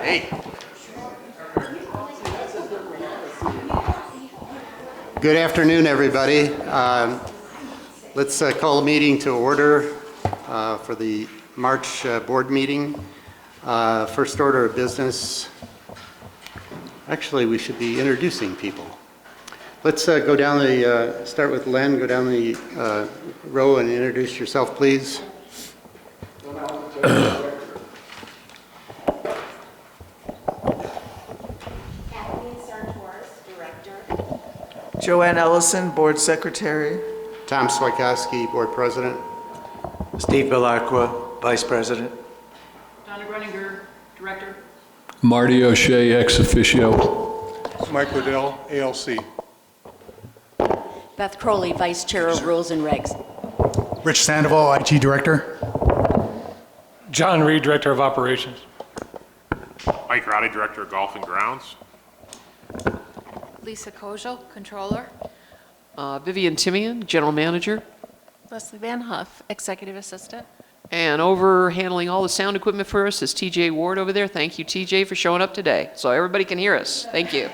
Hey. Good afternoon, everybody. Let's call the meeting to order for the March board meeting. First order of business. Actually, we should be introducing people. Let's go down the, start with Len, go down the row and introduce yourself, please. Joanne Ellison, Board Secretary. Tom Swikowski, Board President. Steve Belacqua, Vice President. Donna Gruninger, Director. Marty O'Shea, ex officio. Mike Liddell, ALC. Beth Crowley, Vice Chair of Rules and Regs. Rich Sandoval, IT Director. John Reed, Director of Operations. Mike Roddy, Director of Golf and Grounds. Lisa Kozel, Controller. Vivian Timian, General Manager. Leslie Van Huff, Executive Assistant. And over handling all the sound equipment for us is TJ Ward over there. Thank you, TJ, for showing up today, so everybody can hear us. Thank you.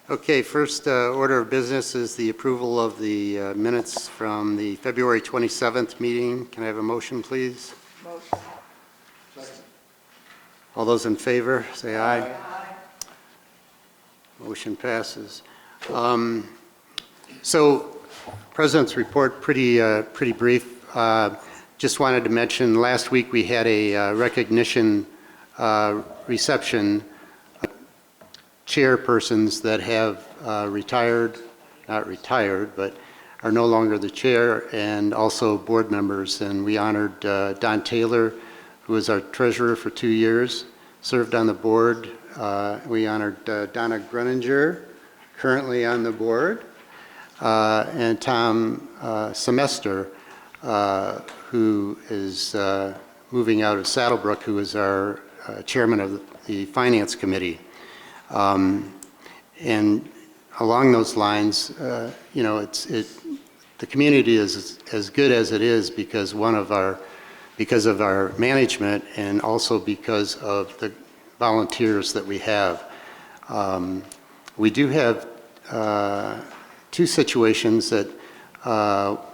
Okay, first order of business is the approval of the minutes from the February 27th meeting. Can I have a motion, please? Motion. All those in favor, say aye. Motion passes. So, President's report, pretty brief. Just wanted to mention, last week we had a recognition reception. Chairpersons that have retired, not retired, but are no longer the chair, and also board members. And we honored Don Taylor, who was our treasurer for 2 years, served on the board. We honored Donna Gruninger, currently on the board, and Tom Semester, who is moving out of Saddlebrook, who is our chairman of the Finance Committee. And along those lines, you know, the community is as good as it is because because of our management and also because of the volunteers that we have. We do have two situations that,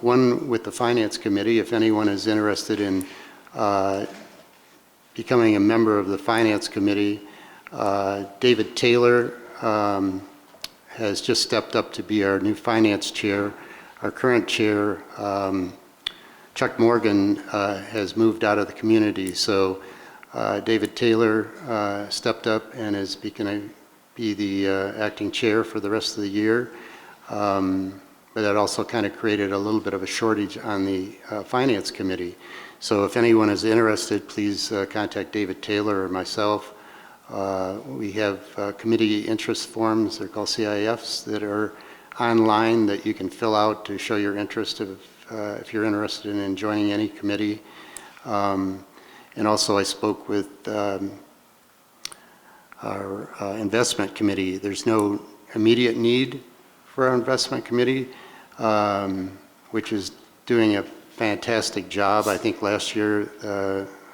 one with the Finance Committee, if anyone is interested in becoming a member of the Finance Committee. David Taylor has just stepped up to be our new finance chair. Our current chair, Chuck Morgan, has moved out of the community. So David Taylor stepped up and is going to be the acting chair for the rest of the year. But that also kind of created a little bit of a shortage on the Finance Committee. So if anyone is interested, please contact David Taylor or myself. We have committee interest forms, they're called CIFs, that are online that you can fill out to show your interest if you're interested in joining any committee. And also I spoke with our investment committee. There's no immediate need for our investment committee, which is doing a fantastic job. I think last year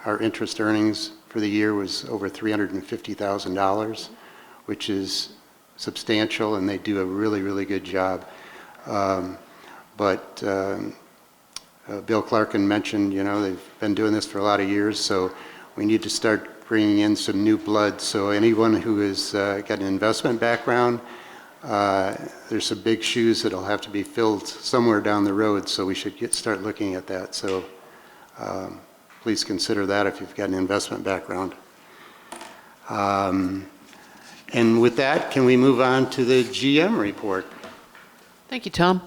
our interest earnings for the year was over $350,000, which is substantial, and they do a really, really good job. But Bill Clarkin mentioned, you know, they've been doing this for a lot of years, so we need to start bringing in some new blood. So anyone who has got an investment background, there's some big shoes that'll have to be filled somewhere down the road, so we should start looking at that. So please consider that if you've got an investment background. And with that, can we move on to the GM report? Thank you, Tom.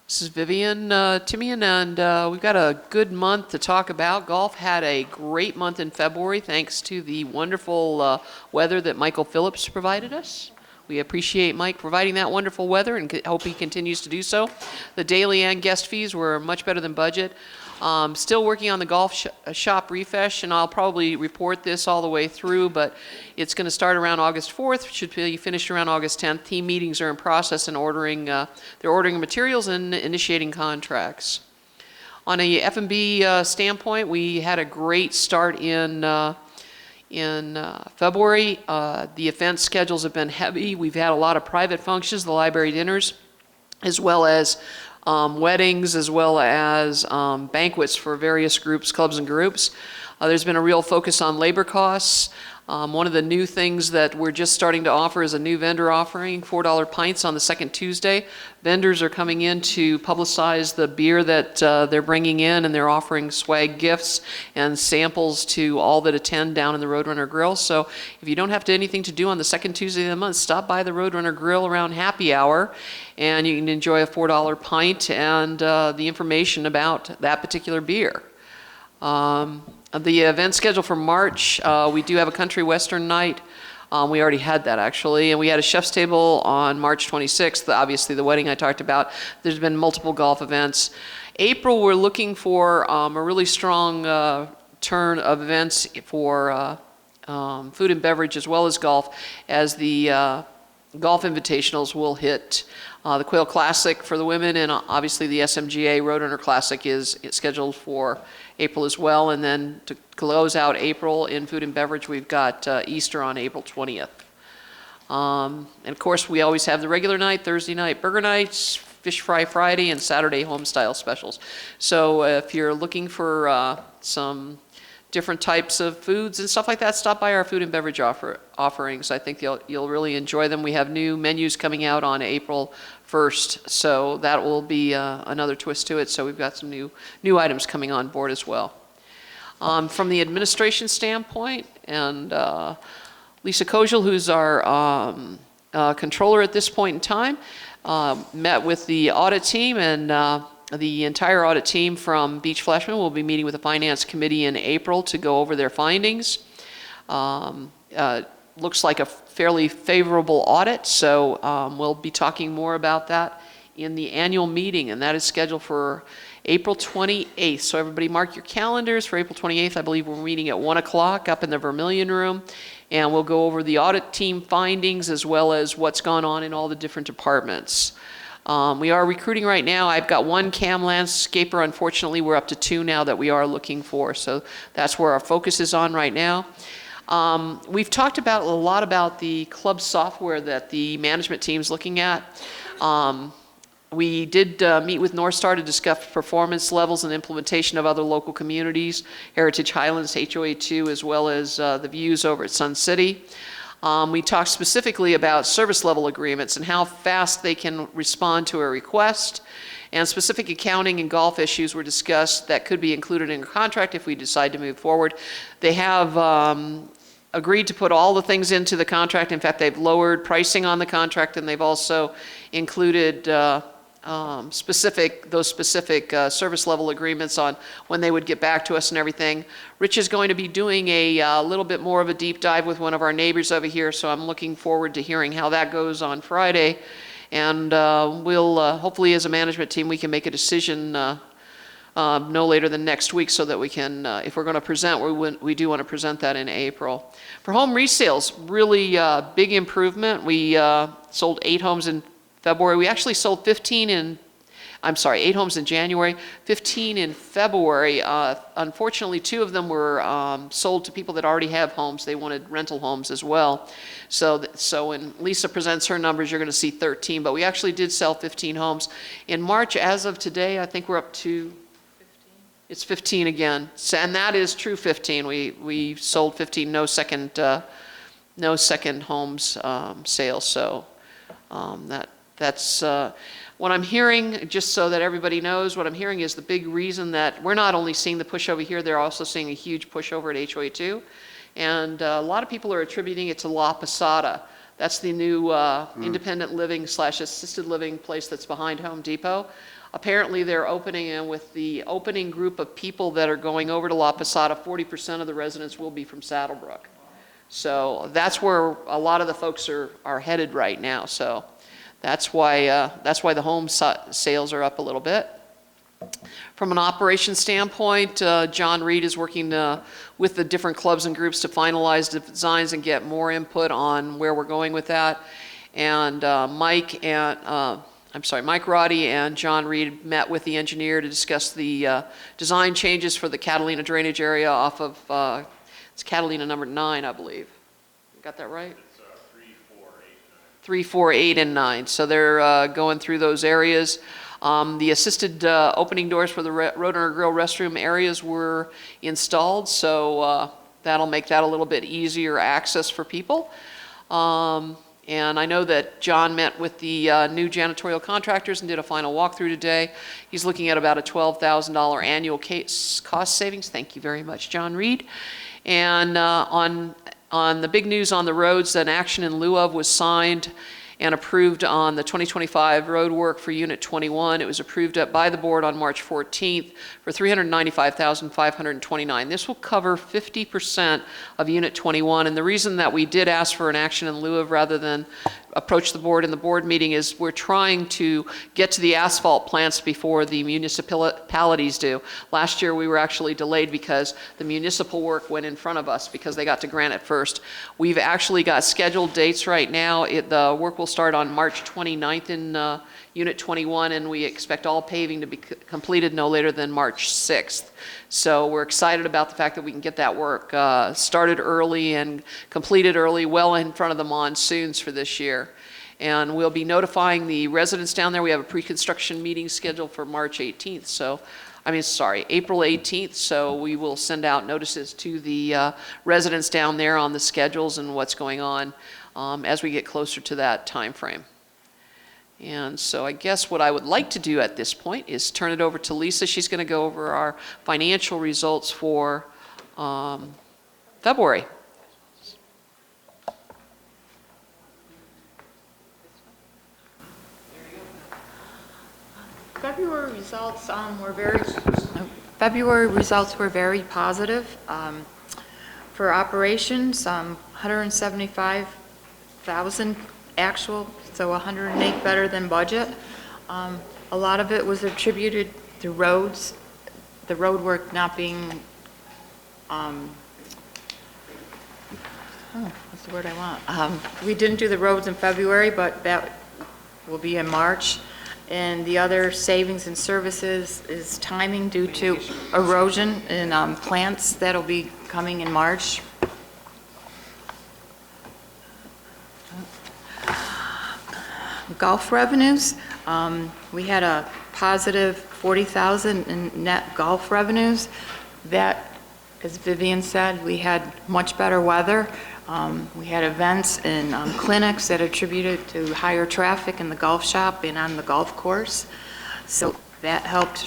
This is Vivian Timian, and we've got a good month to talk about. Golf had a great month in February thanks to the wonderful weather that Michael Phillips provided us. We appreciate Mike providing that wonderful weather and hope he continues to do so. The daily and guest fees were much better than budget. Still working on the golf shop refresh, and I'll probably report this all the way through, but it's going to start around August 4th, should be finished around August 10th. Team meetings are in process and they're ordering materials and initiating contracts. On a F&B standpoint, we had a great start in in February. The event schedules have been heavy. We've had a lot of private functions, the library dinners, as well as weddings, as well as banquets for various groups, clubs and groups. There's been a real focus on labor costs. One of the new things that we're just starting to offer is a new vendor offering, $4 pints on the second Tuesday. Vendors are coming in to publicize the beer that they're bringing in, and they're offering swag gifts and samples to all that attend down in the Roadrunner Grill. So if you don't have anything to do on the second Tuesday of the month, stop by the Roadrunner Grill around happy hour, and you can enjoy a $4 pint and the information about that particular beer. The event schedule for March, we do have a country western night. We already had that actually, and we had a chef's table on March 26th, obviously the wedding I talked about. There's been multiple golf events. April, we're looking for a really strong turn of events for food and beverage as well as golf, as the golf invitationals will hit. The Quail Classic for the women, and obviously the SMGA Roadrunner Classic is scheduled for April as well. And then to close out April in food and beverage, we've got Easter on April 20th. And of course, we always have the regular night, Thursday night burger nights, Fish Fry Friday, and Saturday home style specials. So if you're looking for some different types of foods and stuff like that, stop by our food and beverage offerings. I think you'll really enjoy them. We have new menus coming out on April 1st, so that will be another twist to it. So we've got some new items coming on board as well. From the administration standpoint, and Lisa Kojal, who's our controller at this point in time, met with the audit team, and the entire audit team from Beach Flashman will be meeting with the Finance Committee in April to go over their findings. Looks like a fairly favorable audit, so we'll be talking more about that in the annual meeting, and that is scheduled for April 28th. So everybody mark your calendars for April 28th. I believe we're meeting at 1 o'clock up in the Vermilion Room, and we'll go over the audit team findings as well as what's gone on in all the different departments. We are recruiting right now. I've got one CAM landscaper. Unfortunately, we're up to 2 now that we are looking for. So that's where our focus is on right now. We've talked a lot about the club software that the management team's looking at. We did meet with North Star to discuss performance levels and implementation of other local communities, Heritage Highlands, HOA2, as well as the views over at Sun City. We talked specifically about service level agreements and how fast they can respond to a request, and specific accounting and golf issues were discussed that could be included in a contract if we decide to move forward. They have agreed to put all the things into the contract. In fact, they've lowered pricing on the contract, and they've also included specific service level agreements on when they would get back to us and everything. Rich is going to be doing a little bit more of a deep dive with one of our neighbors over here, so I'm looking forward to hearing how that goes on Friday. And we'll hopefully, as a management team, we can make a decision no later than next week, so that we can, if we're going to present, we do want to present that in April. For home resales, really big improvement. We sold 8 homes in February. We actually sold 8 homes in January, 15 in February. Unfortunately, 2 of them were sold to people that already have homes. They wanted rental homes as well. So when Lisa presents her numbers, you're going to see 13, but we actually did sell 15 homes. In March, as of today, I think we're up to 15. It's 15 again, and that is true 15. We sold 15, no second homes sales. So that's what I'm hearing. Just so that everybody knows, what I'm hearing is the big reason that we're not only seeing the push over here, they're also seeing a huge push over at HOA2. And a lot of people are attributing it to La Posada. That's the new independent living / assisted living place that's behind Home Depot. Apparently they're opening, and with the opening group of people that are going over to La Posada, 40% of the residents will be from Saddlebrook. So that's where a lot of the folks are headed right now. So that's why the home sales are up a little bit. From an operations standpoint, John Reed is working with the different clubs and groups to finalize the designs and get more input on where we're going with that. And Mike Roddy and John Reed met with the engineer to discuss the design changes for the Catalina drainage area off of It's Catalina number 9, I believe. Got that right? 3, 4, 8, and 9. So they're going through those areas. The assisted opening doors for the Roadrunner Grill restroom areas were installed, so that'll make that a little bit easier access for people. And I know that John met with the new janitorial contractors and did a final walkthrough today. He's looking at about a $12,000 annual cost savings. Thank you very much, John Reed. And on the big news on the roads, an action in lieu of was signed and approved on the 2025 road work for Unit 21. It was approved by the board on March 14th for $395,529. This will cover 50% of Unit 21, and the reason that we did ask for an action in lieu of rather than approach the board in the board meeting is we're trying to get to the asphalt plants before the municipalities do. Last year we were actually delayed because the municipal work went in front of us because they got to grant it first. We've actually got scheduled dates right now. The work will start on March 29th in Unit 21, and we expect all paving to be completed no later than March 6th. So we're excited about the fact that we can get that work started early and completed early, well in front of the monsoons for this year. And we'll be notifying the residents down there. We have a pre-construction meeting scheduled for March 18th. So, April 18th. So we will send out notices to the residents down there on the schedules and what's going on as we get closer to that time frame. And so I guess what I would like to do at this point is turn it over to Lisa. She's going to go over our financial results for February. February results were very positive. For operations, 175,000 actual, so 108 better than budget. A lot of it was attributed to roads, the road work not being, what's the word I want? We didn't do the roads in February, but that will be in March. And the other savings and services is timing due to erosion in plants that'll be coming in March. Golf revenues, we had a positive 40,000 in net golf revenues. That, as Vivian said, we had much better weather. We had events and clinics that attributed to higher traffic in the golf shop and on the golf course. So that helped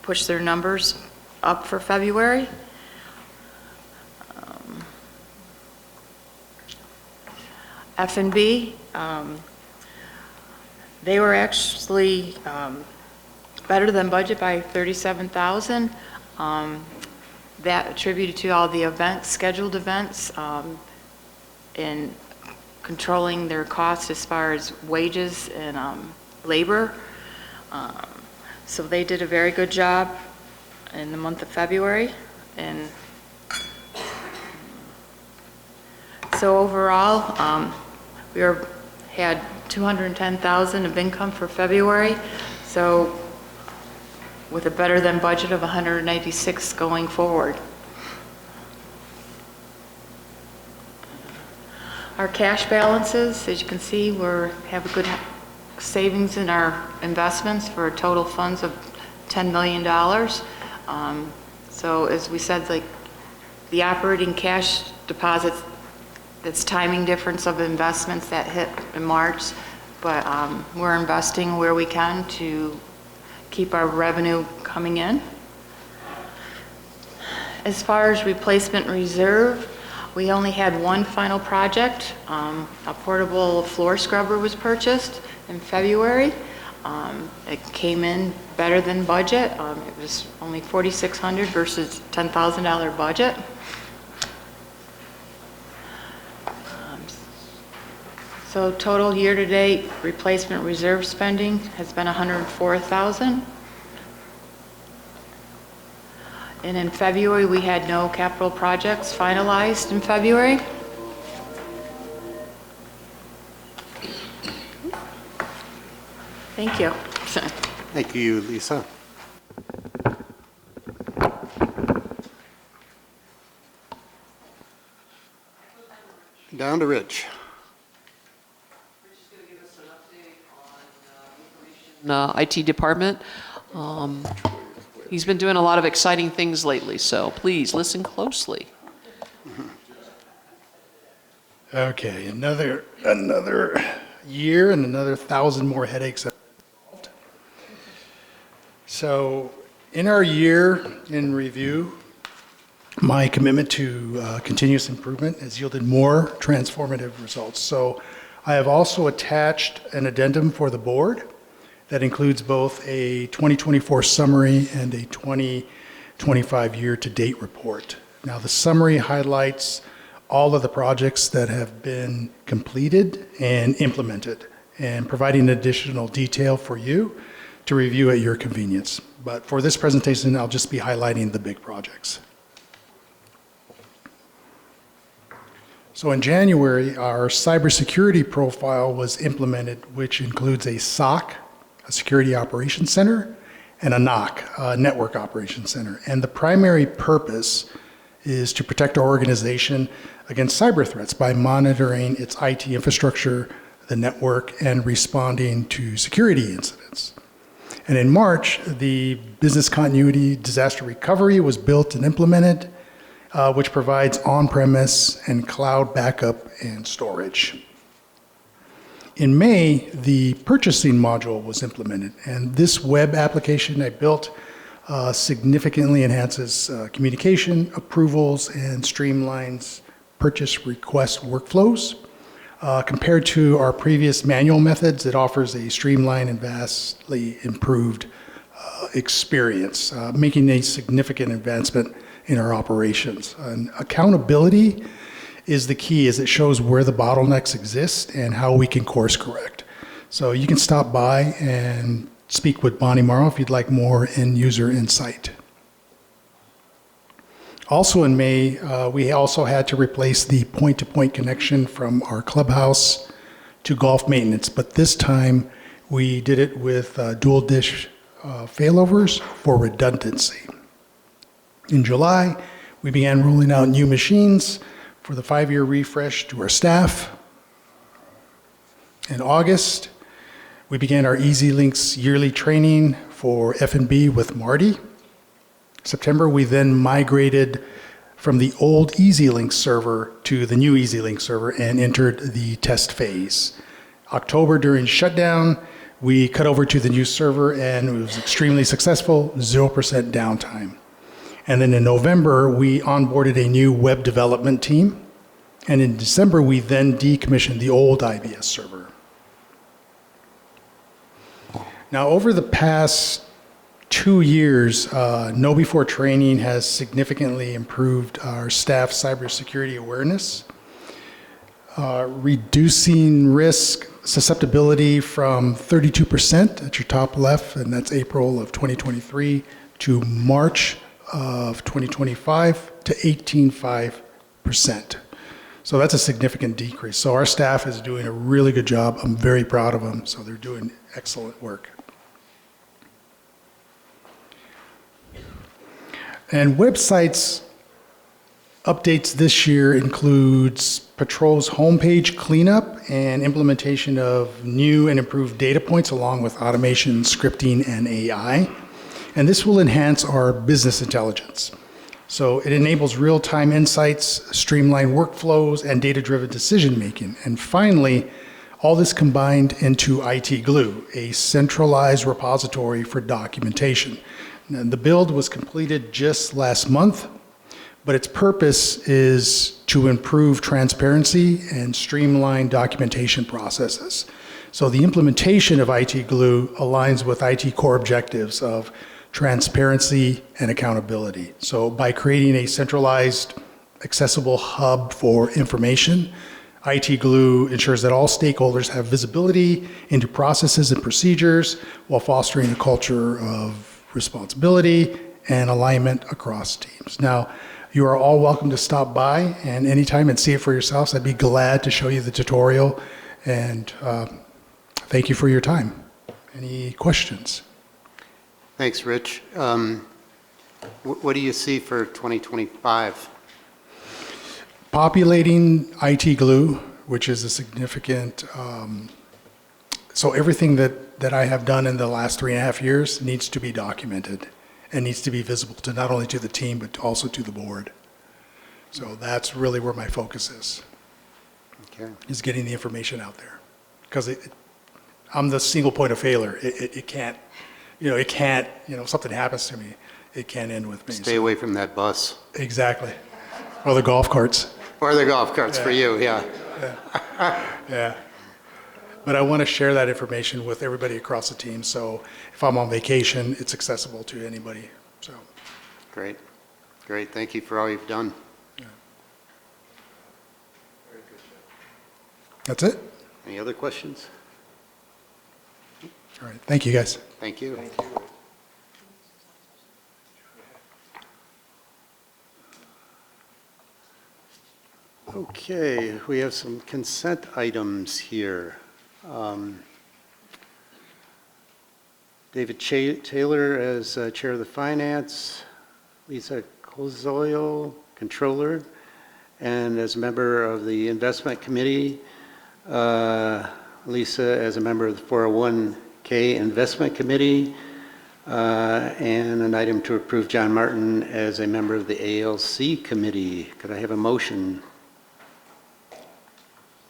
push their numbers up for February. F&B, they were actually better than budget by 37,000. That attributed to all the events, scheduled events, and controlling their costs as far as wages and labor. So they did a very good job in the month of February. And so overall, we had 210,000 of income for February. So with a better than budget of 196 going forward. Our cash balances, as you can see, we have a good savings in our investments for total funds of $10 million. So as we said, like the operating cash deposits, that's timing difference of investments that hit in March, but we're investing where we can to keep our revenue coming in. As far as replacement reserve, we only had one final project. A portable floor scrubber was purchased in February. It came in better than budget. It was only $4,600 versus $10,000 budget. So total year-to-date replacement reserve spending has been $104,000. And in February, we had no capital projects finalized in February. Thank you. Thank you, Lisa. Down to Rich. IT department. He's been doing a lot of exciting things lately, so please listen closely. Okay, another year and another 1,000 more headaches. So in our year in review, my commitment to continuous improvement has yielded more transformative results. So I have also attached an addendum for the board that includes both a 2024 summary and a 2025 year-to-date report. Now, the summary highlights all of the projects that have been completed and implemented, and providing additional detail for you to review at your convenience. But for this presentation, I'll just be highlighting the big projects. So in January, our cybersecurity profile was implemented, which includes a SOC, a Security Operations Center, and a NOC, a Network Operations Center. And the primary purpose is to protect our organization against cyber threats by monitoring its IT infrastructure, the network, and responding to security incidents. And in March, the business continuity disaster recovery was built and implemented, which provides on-premise and cloud backup and storage. In May, the purchasing module was implemented, and this web application I built significantly enhances communication, approvals, and streamlines purchase request workflows. Compared to our previous manual methods, it offers a streamlined and vastly improved experience, making a significant advancement in our operations. And accountability is the key, as it shows where the bottlenecks exist and how we can course correct. So you can stop by and speak with Bonnie Morrow if you'd like more end-user insight. Also in May, we also had to replace the point-to-point connection from our clubhouse to golf maintenance, but this time we did it with dual dish failovers for redundancy. In July, we began rolling out new machines for the 5-year refresh to our staff. In August, we began our EasyLinks yearly training for F&B with Marty. September, we then migrated from the old EasyLink server to the new EasyLink server and entered the test phase. October, during shutdown, we cut over to the new server and it was extremely successful, 0% downtime. And then in November, we onboarded a new web development team. And in December, we then decommissioned the old IBS server. Now, over the past 2 years, KnowBe4 training has significantly improved our staff cybersecurity awareness, reducing risk susceptibility from 32% at your top left, and that's April of 2023, to March of 2025 to 18.5%. So that's a significant decrease. So our staff is doing a really good job. I'm very proud of them. So they're doing excellent work. And websites updates this year includes Patrol's homepage cleanup and implementation of new and improved data points along with automation, scripting, and AI. And this will enhance our business intelligence. So it enables real-time insights, streamlined workflows, and data-driven decision-making. And finally, all this combined into IT Glue, a centralized repository for documentation. And the build was completed just last month, but its purpose is to improve transparency and streamline documentation processes. So the implementation of IT Glue aligns with IT core objectives of transparency and accountability. So by creating a centralized, accessible hub for information, IT Glue ensures that all stakeholders have visibility into processes and procedures while fostering a culture of responsibility and alignment across teams. Now, you are all welcome to stop by and anytime and see it for yourselves. I'd be glad to show you the tutorial, and thank you for your time. Any questions? Thanks, Rich. What do you see for 2025? populating IT glue, which is a significant, so everything that I have done in the last 3.5 years needs to be documented and needs to be visible to not only to the team, but also to the board. So that's really where my focus Okay. is getting the information out there. Because I'm the single point of failure. It can't, if something happens to me, it can't end with me. Stay away from that bus. Exactly. Or the golf carts. Or the golf carts for you, yeah. Yeah. But I want to share that information with everybody across the team, so if I'm on vacation, it's accessible to anybody, so. Great. Great. Thank you for all you've done. That's it? Any other questions? All right, thank you, guys. Thank you. Okay, we have some consent items here. David Taylor as Chair of the Finance, Lisa Cozoyo, Controller, and as a member of the Investment Committee, Lisa as a member of the 401K Investment Committee, and an item to approve John Martin as a member of the ALC Committee. Could I have a motion?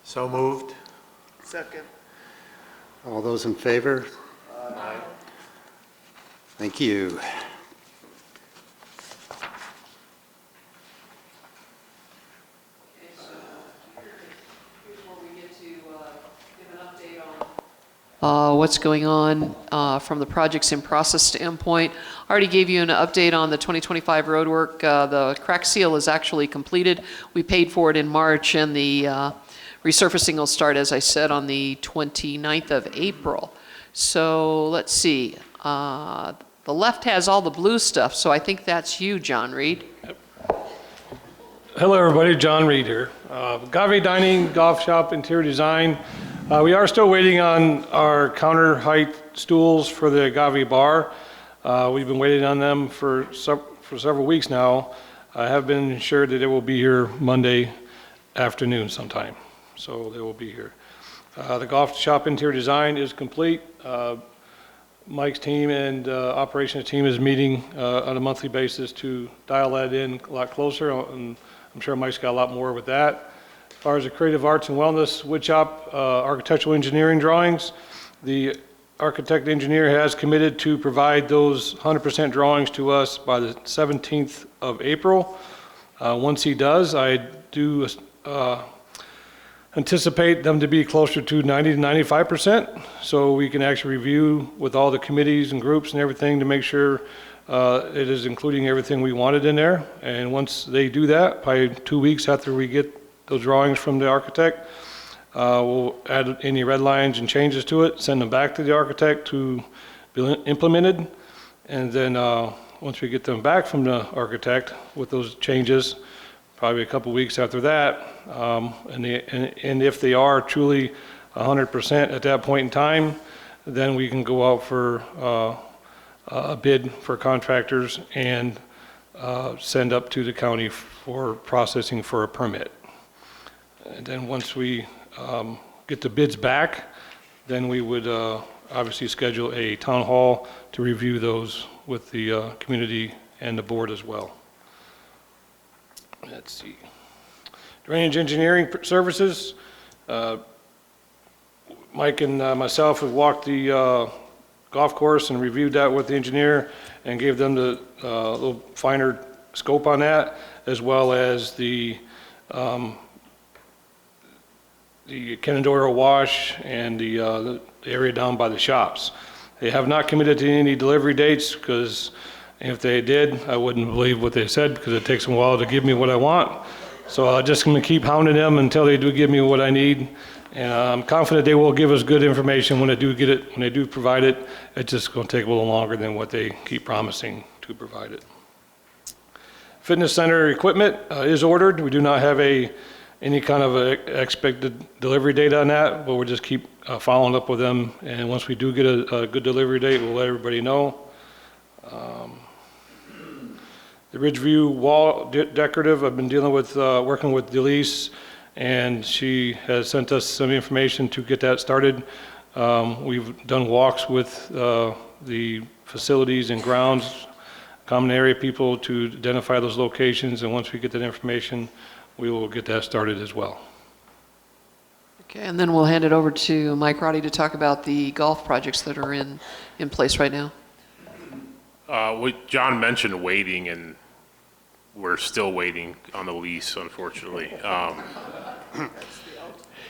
So moved. Second. All those in favor? Aye. Thank you. Before we get to give an update on what's going on from the projects in process standpoint, I already gave you an update on the 2025 road work. The crack seal is actually completed. We paid for it in March, and the resurfacing will start, as I said, on the 29th of April. So let's see. The left has all the blue stuff, so I think that's you, John Reed. Hello, everybody. John Reed here. Gave Dining Golf Shop Interior Design. We are still waiting on our counter height stools for the Gave Bar. We've been waiting on them for several weeks now. I have been assured that it will be here Monday afternoon sometime, so they will be here. The golf shop interior design is complete. Mike's team and operations team is meeting on a monthly basis to dial that in a lot closer, and I'm sure Mike's got a lot more with that. As far as the creative arts and wellness woodshop architectural engineering drawings, the architect engineer has committed to provide those 100% drawings to us by the 17th of April. Once he does, I do anticipate them to be closer to 90 to 95%, so we can actually review with all the committees and groups and everything to make sure it is including everything we wanted in there. And once they do that, probably 2 weeks after we get those drawings from the architect, we'll add any red lines and changes to it, send them back to the architect to be implemented, and then once we get them back from the architect with those changes, probably a couple weeks after that, and if they are truly 100% at that point in time, then we can go out for a bid for contractors and send up to the county for processing for a permit. And then once we get the bids back, then we would obviously schedule a town hall to review those with the community and the board as well. Let's see. Drainage engineering services. Mike and myself have walked the golf course and reviewed that with the engineer and gave them the little finer scope on that, as well as the Canadora wash and the area down by the shops. They have not committed to any delivery dates, because if they did, I wouldn't believe what they said, because it takes them a while to give me what I want. So I'm just going to keep hounding them until they do give me what I need. And I'm confident they will give us good information when they do get it, when they do provide it. It's just going to take a little longer than what they keep promising to provide it. Fitness center equipment is ordered. We do not have any kind of expected delivery date on that, but we'll just keep following up with them. And once we do get a good delivery date, we'll let everybody know. The Ridgeview wall decorative, I've been dealing with, working with Delise, and she has sent us some information to get that started. We've done walks with the facilities and grounds, common area people to identify those locations, and once we get that information, we will get that started as well. Okay, and then we'll hand it over to Mike Roddy to talk about the golf projects that are in place right now. John mentioned waiting, and we're still waiting on the lease, unfortunately.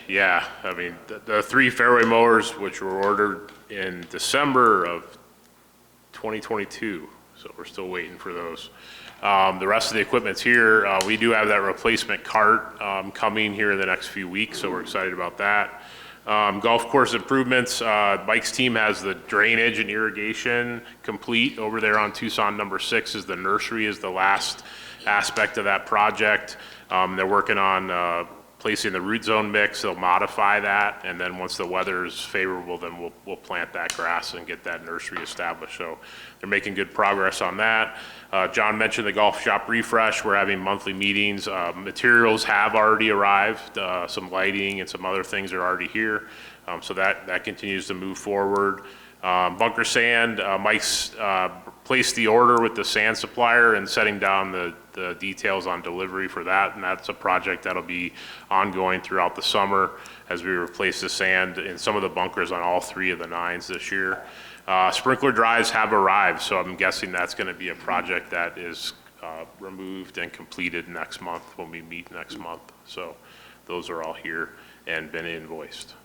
Yeah, I mean, the 3 fairway mowers, which were ordered in December of 2022, so we're still waiting for those. The rest of the equipment's here. We do have that replacement cart coming here in the next few weeks, so we're excited about that. Golf course improvements, Mike's team has the drainage and irrigation complete over there on Tucson number 6. Is the nursery is the last aspect of that project. They're working on placing the root zone mix. They'll modify that, and then once the weather is favorable, then we'll plant that grass and get that nursery established. So they're making good progress on that. John mentioned the golf shop refresh. We're having monthly meetings. Materials have already arrived. Some lighting and some other things are already here. So that continues to move forward. Bunker sand, Mike's placed the order with the sand supplier and setting down the details on delivery for that, and that's a project that'll be ongoing throughout the summer as we replace the sand in some of the bunkers on all 3 of the 9s this year. Sprinkler drives have arrived, so I'm guessing that's going to be a project that is removed and completed next month when we meet next month. So those are all here and been invoiced.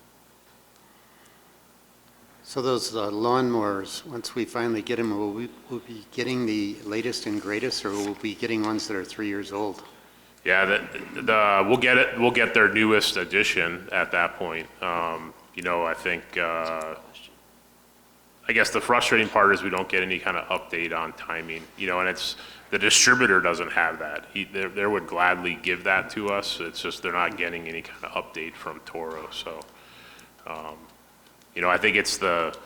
So those lawnmowers, once we finally get them, will we be getting the latest and greatest, or will we be getting ones that are 3 years old? Yeah, we'll get their newest edition at that point. You know, I think, I guess the frustrating part is we don't get any kind of update on timing, you know, and it's, the distributor doesn't have that. They would gladly give that to us. It's just they're not getting any kind of update from Toro. So, you know, I think it's the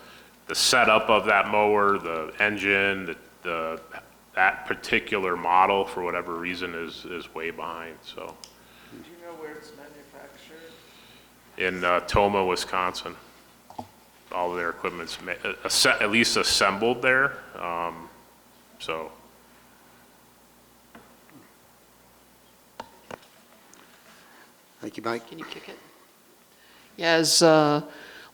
setup of that mower, the engine, that particular model, for whatever reason, is way behind, so. Do you know where it's manufactured? In Toma, Wisconsin. All of their equipment's at least assembled there, so. Thank you, Mike. Can you kick it? Yeah, as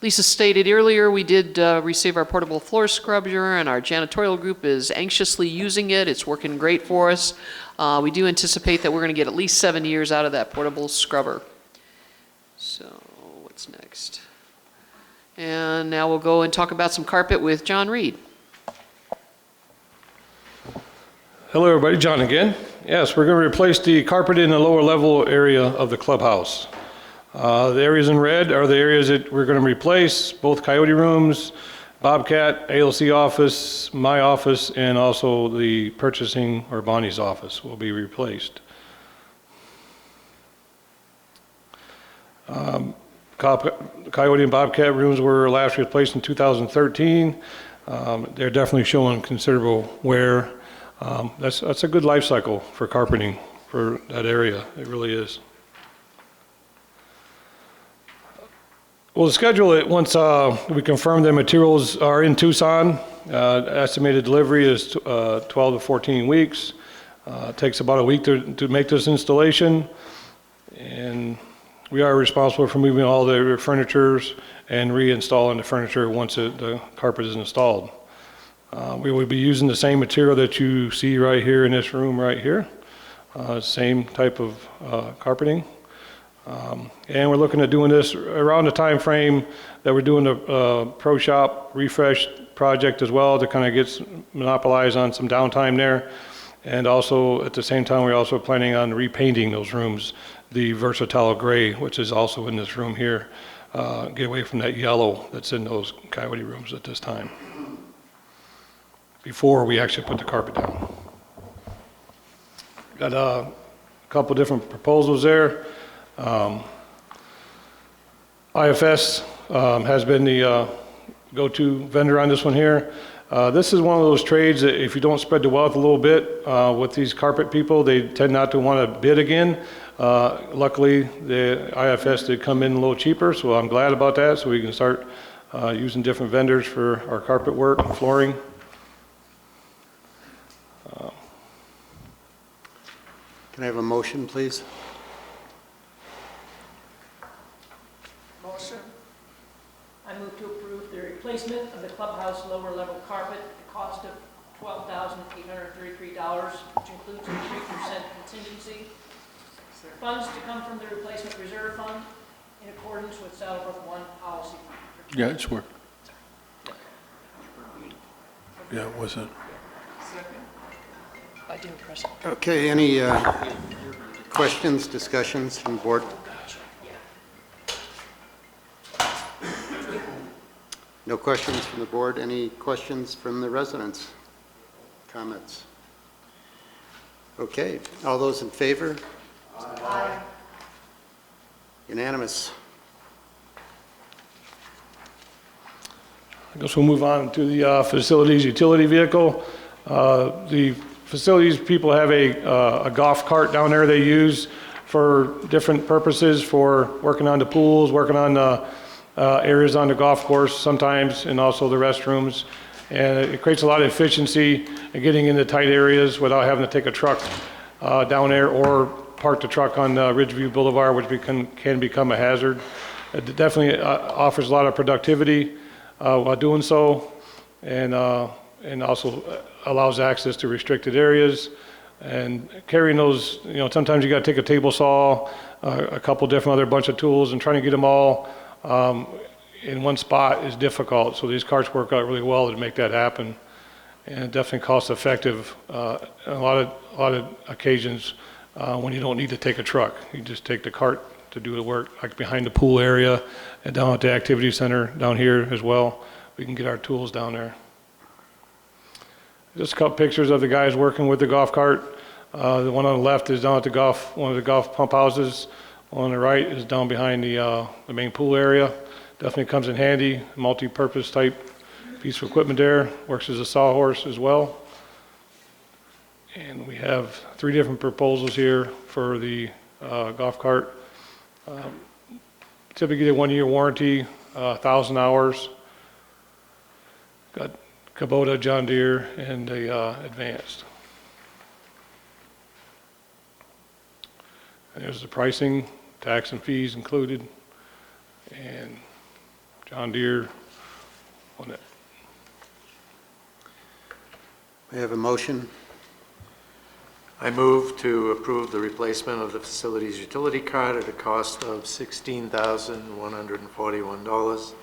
Lisa stated earlier, we did receive our portable floor scrubber, and our janitorial group is anxiously using it. It's working great for us. We do anticipate that we're going to get at least 7 years out of that portable scrubber. So what's next? And now we'll go and talk about some carpet with John Reed. Hello, everybody. John again. Yes, we're going to replace the carpet in the lower level area of the clubhouse. The areas in red are the areas that we're going to replace, both Coyote rooms, Bobcat, ALC office, my office, and also the purchasing or Bonnie's office will be replaced. Coyote and Bobcat rooms were last replaced in 2013. They're definitely showing considerable wear. That's a good life cycle for carpeting for that area. It really is. We'll schedule it once we confirm the materials are in Tucson. Estimated delivery is 12 to 14 weeks. It takes about a week to make this installation. And we are responsible for moving all the furniture and reinstalling the furniture once the carpet is installed. We will be using the same material that you see right here in this room right here. Same type of carpeting. And we're looking at doing this around the time frame that we're doing the Pro Shop refresh project as well, to kind of get monopolize on some downtime there. And also at the same time, we're also planning on repainting those rooms, the versatile gray, which is also in this room here. Get away from that yellow that's in those Coyote rooms at this time, before we actually put the carpet down. Got a couple different proposals there. IFS has been the go-to vendor on this one here. This is one of those trades that if you don't spread the wealth a little bit with these carpet people, they tend not to want to bid again. Luckily, the IFS did come in a little cheaper, so I'm glad about that, so we can start using different vendors for our carpet work and flooring. Can I have a motion, please? Motion. I move to approve the replacement of the clubhouse lower level carpet at the cost of $12,833, which includes a 3% contingency. Funds to come from the replacement reserve fund in accordance with Saddlebrook 1 policy. Yeah, it's work. Yeah, it wasn't. I didn't press it. Okay, any questions, discussions from the board? No questions from the board. Any questions from the residents? Comments? Okay, all those in favor? Aye. Unanimous. I guess we'll move on to the facilities utility vehicle. The facilities people have a golf cart down there they use for different purposes, for working on the pools, working on the areas on the golf course sometimes, and also the restrooms. And it creates a lot of efficiency in getting into tight areas without having to take a truck down there or park the truck on Ridgeview Boulevard, which can become a hazard. It definitely offers a lot of productivity while doing so, and also allows access to restricted areas. And carrying those, sometimes you got to take a table saw, a couple different other bunch of tools, and trying to get them all in one spot is difficult. So these carts work out really well to make that happen, and definitely cost effective on a lot of occasions when you don't need to take a truck. You just take the cart to do the work, like behind the pool area and down at the activity center down here as well. We can get our tools down there. Just a couple pictures of the guys working with the golf cart. The one on the left is down at one of the golf pump houses. On the right is down behind the main pool area. Definitely comes in handy, multi-purpose type piece of equipment there. Works as a sawhorse as well. And we have 3 different proposals here for the golf cart. Typically get a 1-year warranty, 1,000 hours. Got Kubota, John Deere, and the Advanced. And there's the pricing, tax and fees included, and John Deere on it. We have a motion. I move to approve the replacement of the facilities utility cart at a cost of $16,141,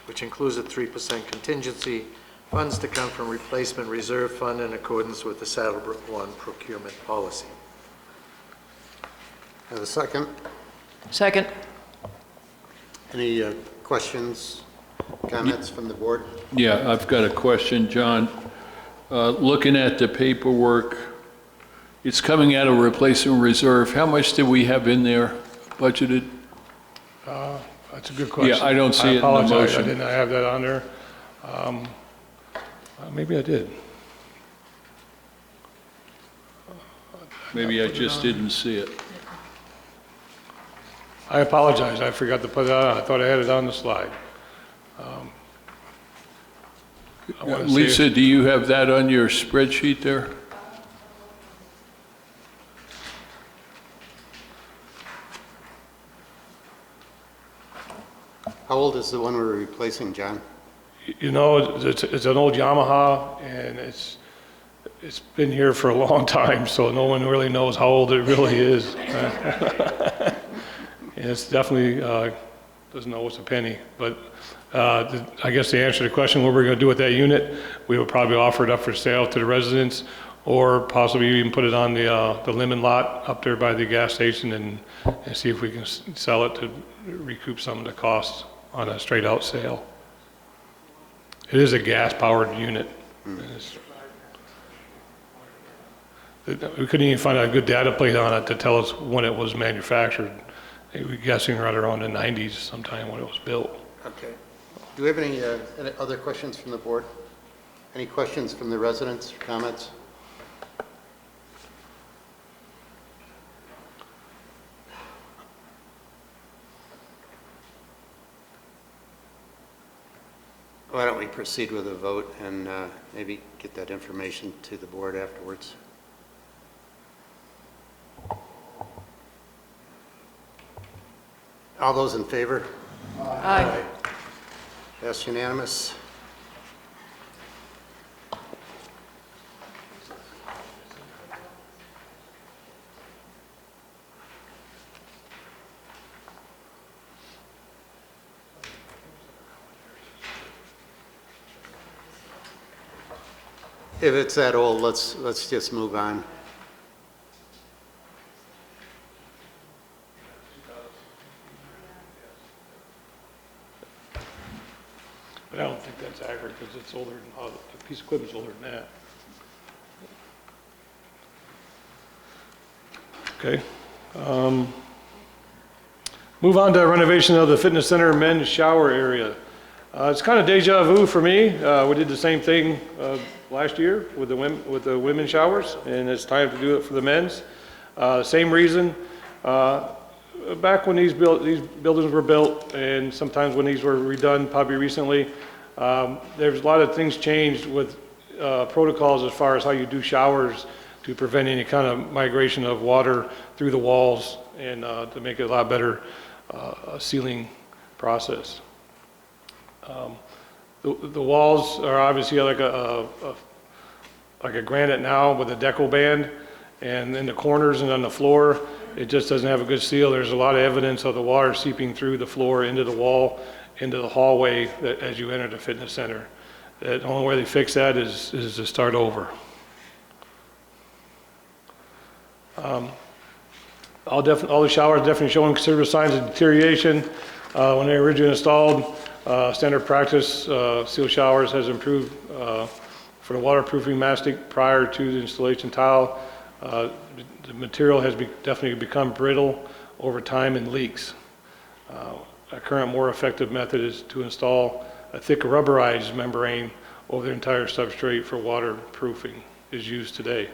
which includes a 3% contingency, funds to come from replacement reserve fund in accordance with the Saddlebrook 1 procurement policy. Have a second. Second. Any questions, comments from the board? Yeah, I've got a question, John. Looking at the paperwork, it's coming out of replacement reserve. How much did we have in there budgeted? That's a good question. Yeah, I don't see it in the apologize, motion. I didn't have that on there. Maybe I did. Maybe I just didn't see it. I apologize, I forgot to put that on. I thought I had it on the slide. I wanna see Lisa, it. do you have that on your spreadsheet there? How old is the one we're replacing, John? It's an old Yamaha, and it's been here for a long time, so no one really knows how old it really is. And it's definitely doesn't know what's a penny. But I guess to answer the question, what we're going to do with that unit, we would probably offer it up for sale to the residents, or possibly even put it on the lemon lot up there by the gas station and see if we can sell it to recoup some of the costs on a straight out sale. It is a gas-powered unit. We couldn't even find a good data plate on it to tell us when it was manufactured. We're guessing right around the 90s sometime when it was built. Okay. Do we have any other questions from the board? Any questions from the residents, comments? Why don't we proceed with a vote and maybe get that information to the board afterwards? All those in favor? Aye. That's unanimous. If it's that old, let's just move on. But I don't think that's accurate because it's older, the piece of equipment's older than that. Okay. Move on to renovation of the fitness center men's shower area. It's kind of deja vu for me. We did the same thing last year with the women's showers, and it's time to do it for the men's. Same reason. Back when these buildings were built, and sometimes when these were redone, probably recently, there's a lot of things changed with protocols as far as how you do showers to prevent any kind of migration of water through the walls and to make it a lot better sealing process. The walls are obviously like a granite now with a decal band, and in the corners and on the floor, it just doesn't have a good seal. There's a lot of evidence of the water seeping through the floor into the wall, into the hallway as you enter the fitness center. The only way they fix that is to start over. All the showers definitely showing considerable signs of deterioration. When they were originally installed, standard practice seal showers has improved for the waterproofing mastic prior to the installation tile. The material has definitely become brittle over time and leaks. A current more effective method is to install a thick rubberized membrane over the entire substrate for waterproofing is used today.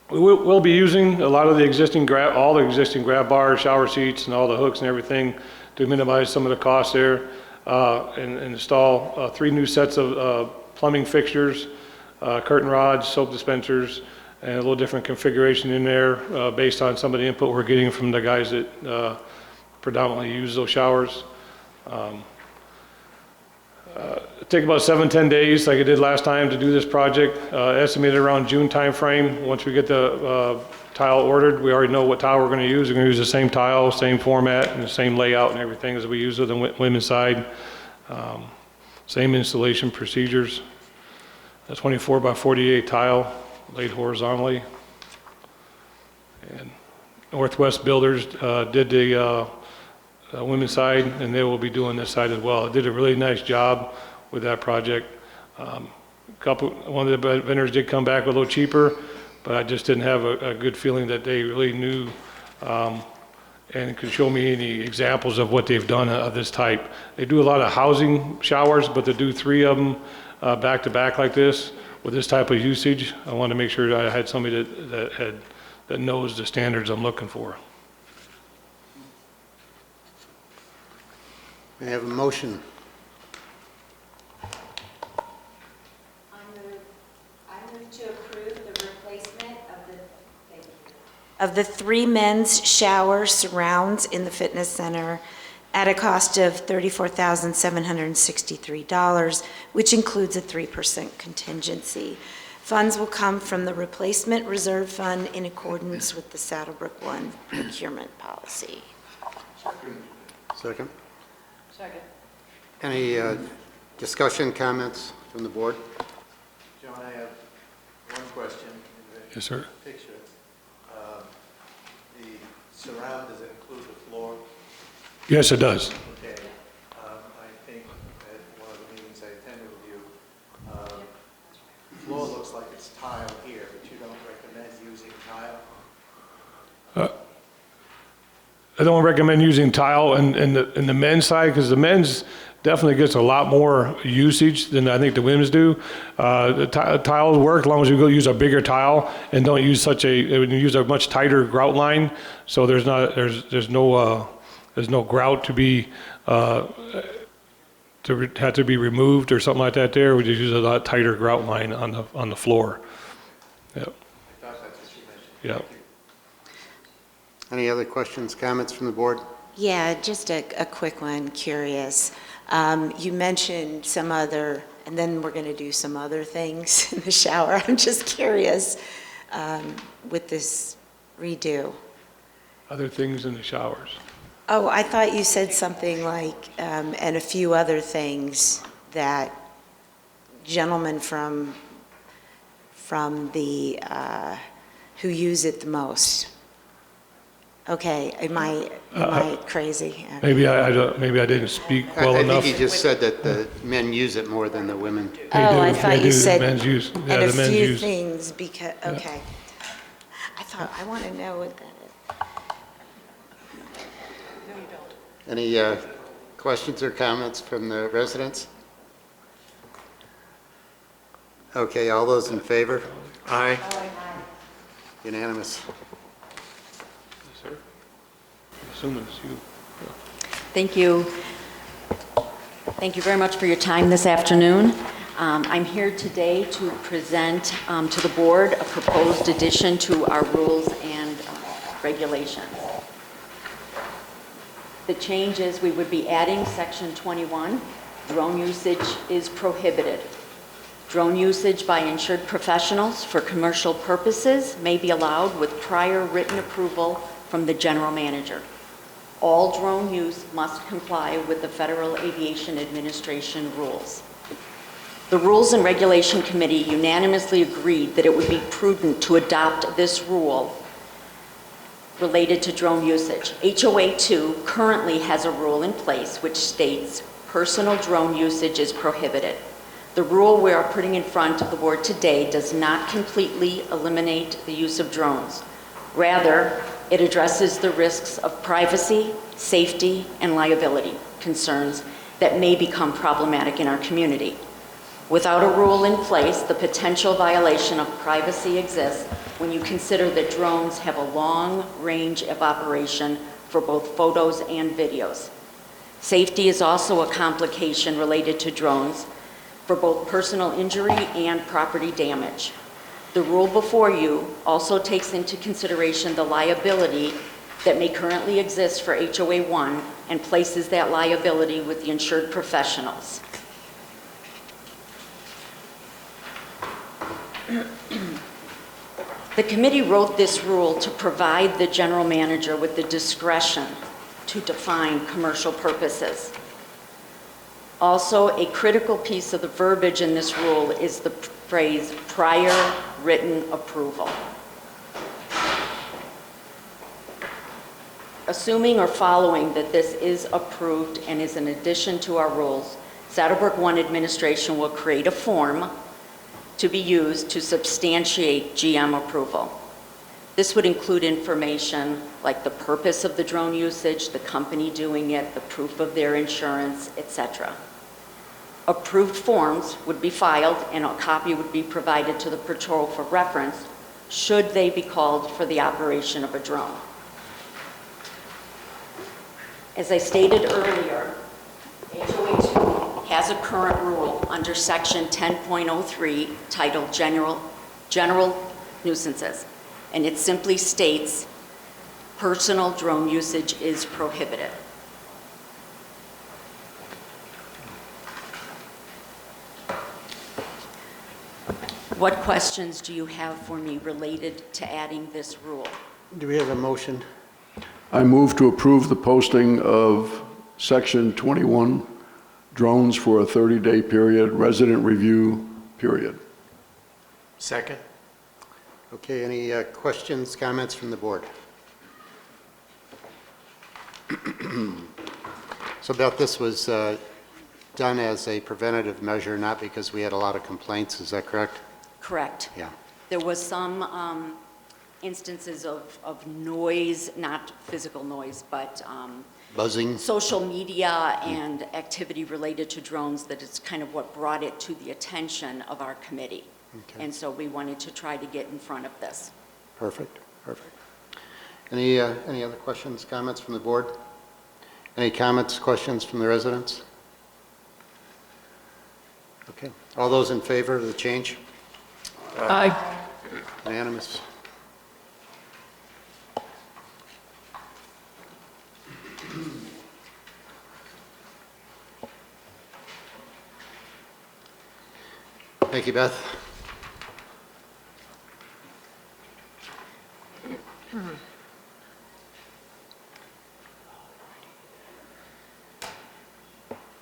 We'll be using a lot of the existing all the existing grab bars, shower seats, and all the hooks and everything to minimize some of the costs there, and install 3 new sets of plumbing fixtures, curtain rods, soap dispensers, and a little different configuration in there based on some of the input we're getting from the guys that predominantly use those showers. It take about 7-10 days, like I did last time, to do this project. Estimated around June timeframe. Once we get the tile ordered, we already know what tile we're going to use. We're going to use the same tile, same format, and the same layout and everything as we use with the women's side. Same installation procedures. A 24 by 48 tile laid horizontally. And Northwest Builders did the women's side, and they will be doing this side as well. Did a really nice job with that project. One of the vendors did come back a little cheaper, but I just didn't have a good feeling that they really knew and could show me any examples of what they've done of this type. They do a lot of housing showers, but to do 3 of them back to back like this with this type of usage, I wanted to make sure that I had somebody that knows the standards I'm looking for. May I have a motion? I move to approve the replacement of the 3 men's shower surrounds in the fitness center at a cost of $34,763, which includes a 3% contingency. Funds will come from the replacement reserve fund in accordance with the Saddlebrook One procurement policy. Second. Second. Any discussion, comments from the board? John, I have one question. Yes, sir. Picture. The surround, does it include the floor? Yes, it does. Okay. I think at one of the meetings I attended with you, the floor looks like it's tile here, but you don't recommend using tile? I don't recommend using tile in the men's side because the men's definitely gets a lot more usage than I think the women's do. The tiles work as long as you go use a bigger tile and don't use use a much tighter grout line. So there's no grout to be have to be removed or something like that. There, we just use a lot tighter grout line on the floor. Yep. I thought that's what you mentioned. Yep. Any other questions, comments from the board? Yeah, just a quick one, curious. You mentioned some other, and then we're going to do some other things in the shower. I'm just curious with this redo. Other things in the showers. Oh, I thought you said something like, and a few other things that gentlemen from the, who use it the most. Okay, am I crazy? Maybe I didn't speak well enough. I think he just said that the men use it more than the women. Oh, I thought you said, men's use. Yeah, and a the men's few use. things, because, okay. I want to know what that is. Any questions or comments from the residents? Okay, all those in favor? Aye. Unanimous. Yes, sir. Assuming it's you. Thank you. Thank you very much for your time this afternoon. I'm here today to present to the board a proposed addition to our rules and regulations. The change is we would be adding section 21, drone usage is prohibited. Drone usage by insured professionals for commercial purposes may be allowed with prior written approval from the general manager. All drone use must comply with the Federal Aviation Administration rules. The Rules and Regulation Committee unanimously agreed that it would be prudent to adopt this rule related to drone usage. HOA 2 currently has a rule in place which states personal drone usage is prohibited. The rule we are putting in front of the board today does not completely eliminate the use of drones. Rather, it addresses the risks of privacy, safety, and liability concerns that may become problematic in our community. Without a rule in place, the potential violation of privacy exists when you consider that drones have a long range of operation for both photos and videos. Safety is also a complication related to drones for both personal injury and property damage. The rule before you also takes into consideration the liability that may currently exist for HOA 1 and places that liability with the insured professionals. The committee wrote this rule to provide the general manager with the discretion to define commercial purposes. Also, a critical piece of the verbiage in this rule is the phrase prior written approval. Assuming or following that this is approved and is an addition to our rules, Saddlebrook One administration will create a form to be used to substantiate GM approval. This would include information like the purpose of the drone usage, the company doing it, the proof of their insurance, etc. Approved forms would be filed and a copy would be provided to the patrol for reference should they be called for the operation of a drone. As I stated earlier, HOA 2 has a current rule under section 10.03 titled General Nuisances, and it simply states personal drone usage is prohibited. What questions do you have for me related to adding this rule? Do we have a motion? I move to approve the posting of Section 21 drones for a 30-day period, resident review period. Second. Okay, any questions, comments from the board? So Beth, this was done as a preventative measure, not because we had a lot of complaints, is that correct? Correct. Yeah. There was some instances of noise, not physical noise, but Buzzing? social media and activity related to drones, that it's kind of what brought it to the attention of our committee. Okay. And so we wanted to try to get in front of this. Perfect, perfect. Any other questions, comments from the board? Any comments, questions from the residents? Okay, all those in favor of the change? Aye. Unanimous? Thank you, Beth.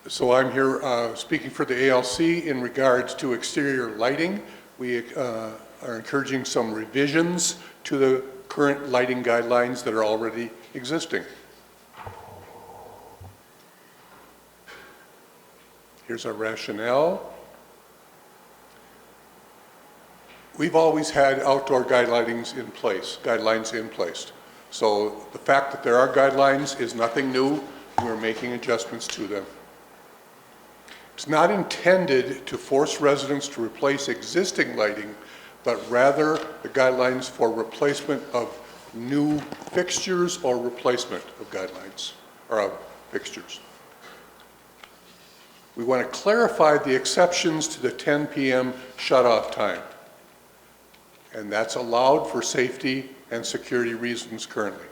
So I'm here speaking for the ALC in regards to exterior lighting. We are encouraging some revisions to the current lighting guidelines that are already existing. Here's our rationale. We've always had outdoor guidelines in place. So the fact that there are guidelines is nothing new. We're making adjustments to them. It's not intended to force residents to replace existing lighting, but rather the guidelines for replacement of new fixtures or replacement of guidelines or of fixtures. We want to clarify the exceptions to the 10 p.m. shut-off time, and that's allowed for safety and security reasons currently.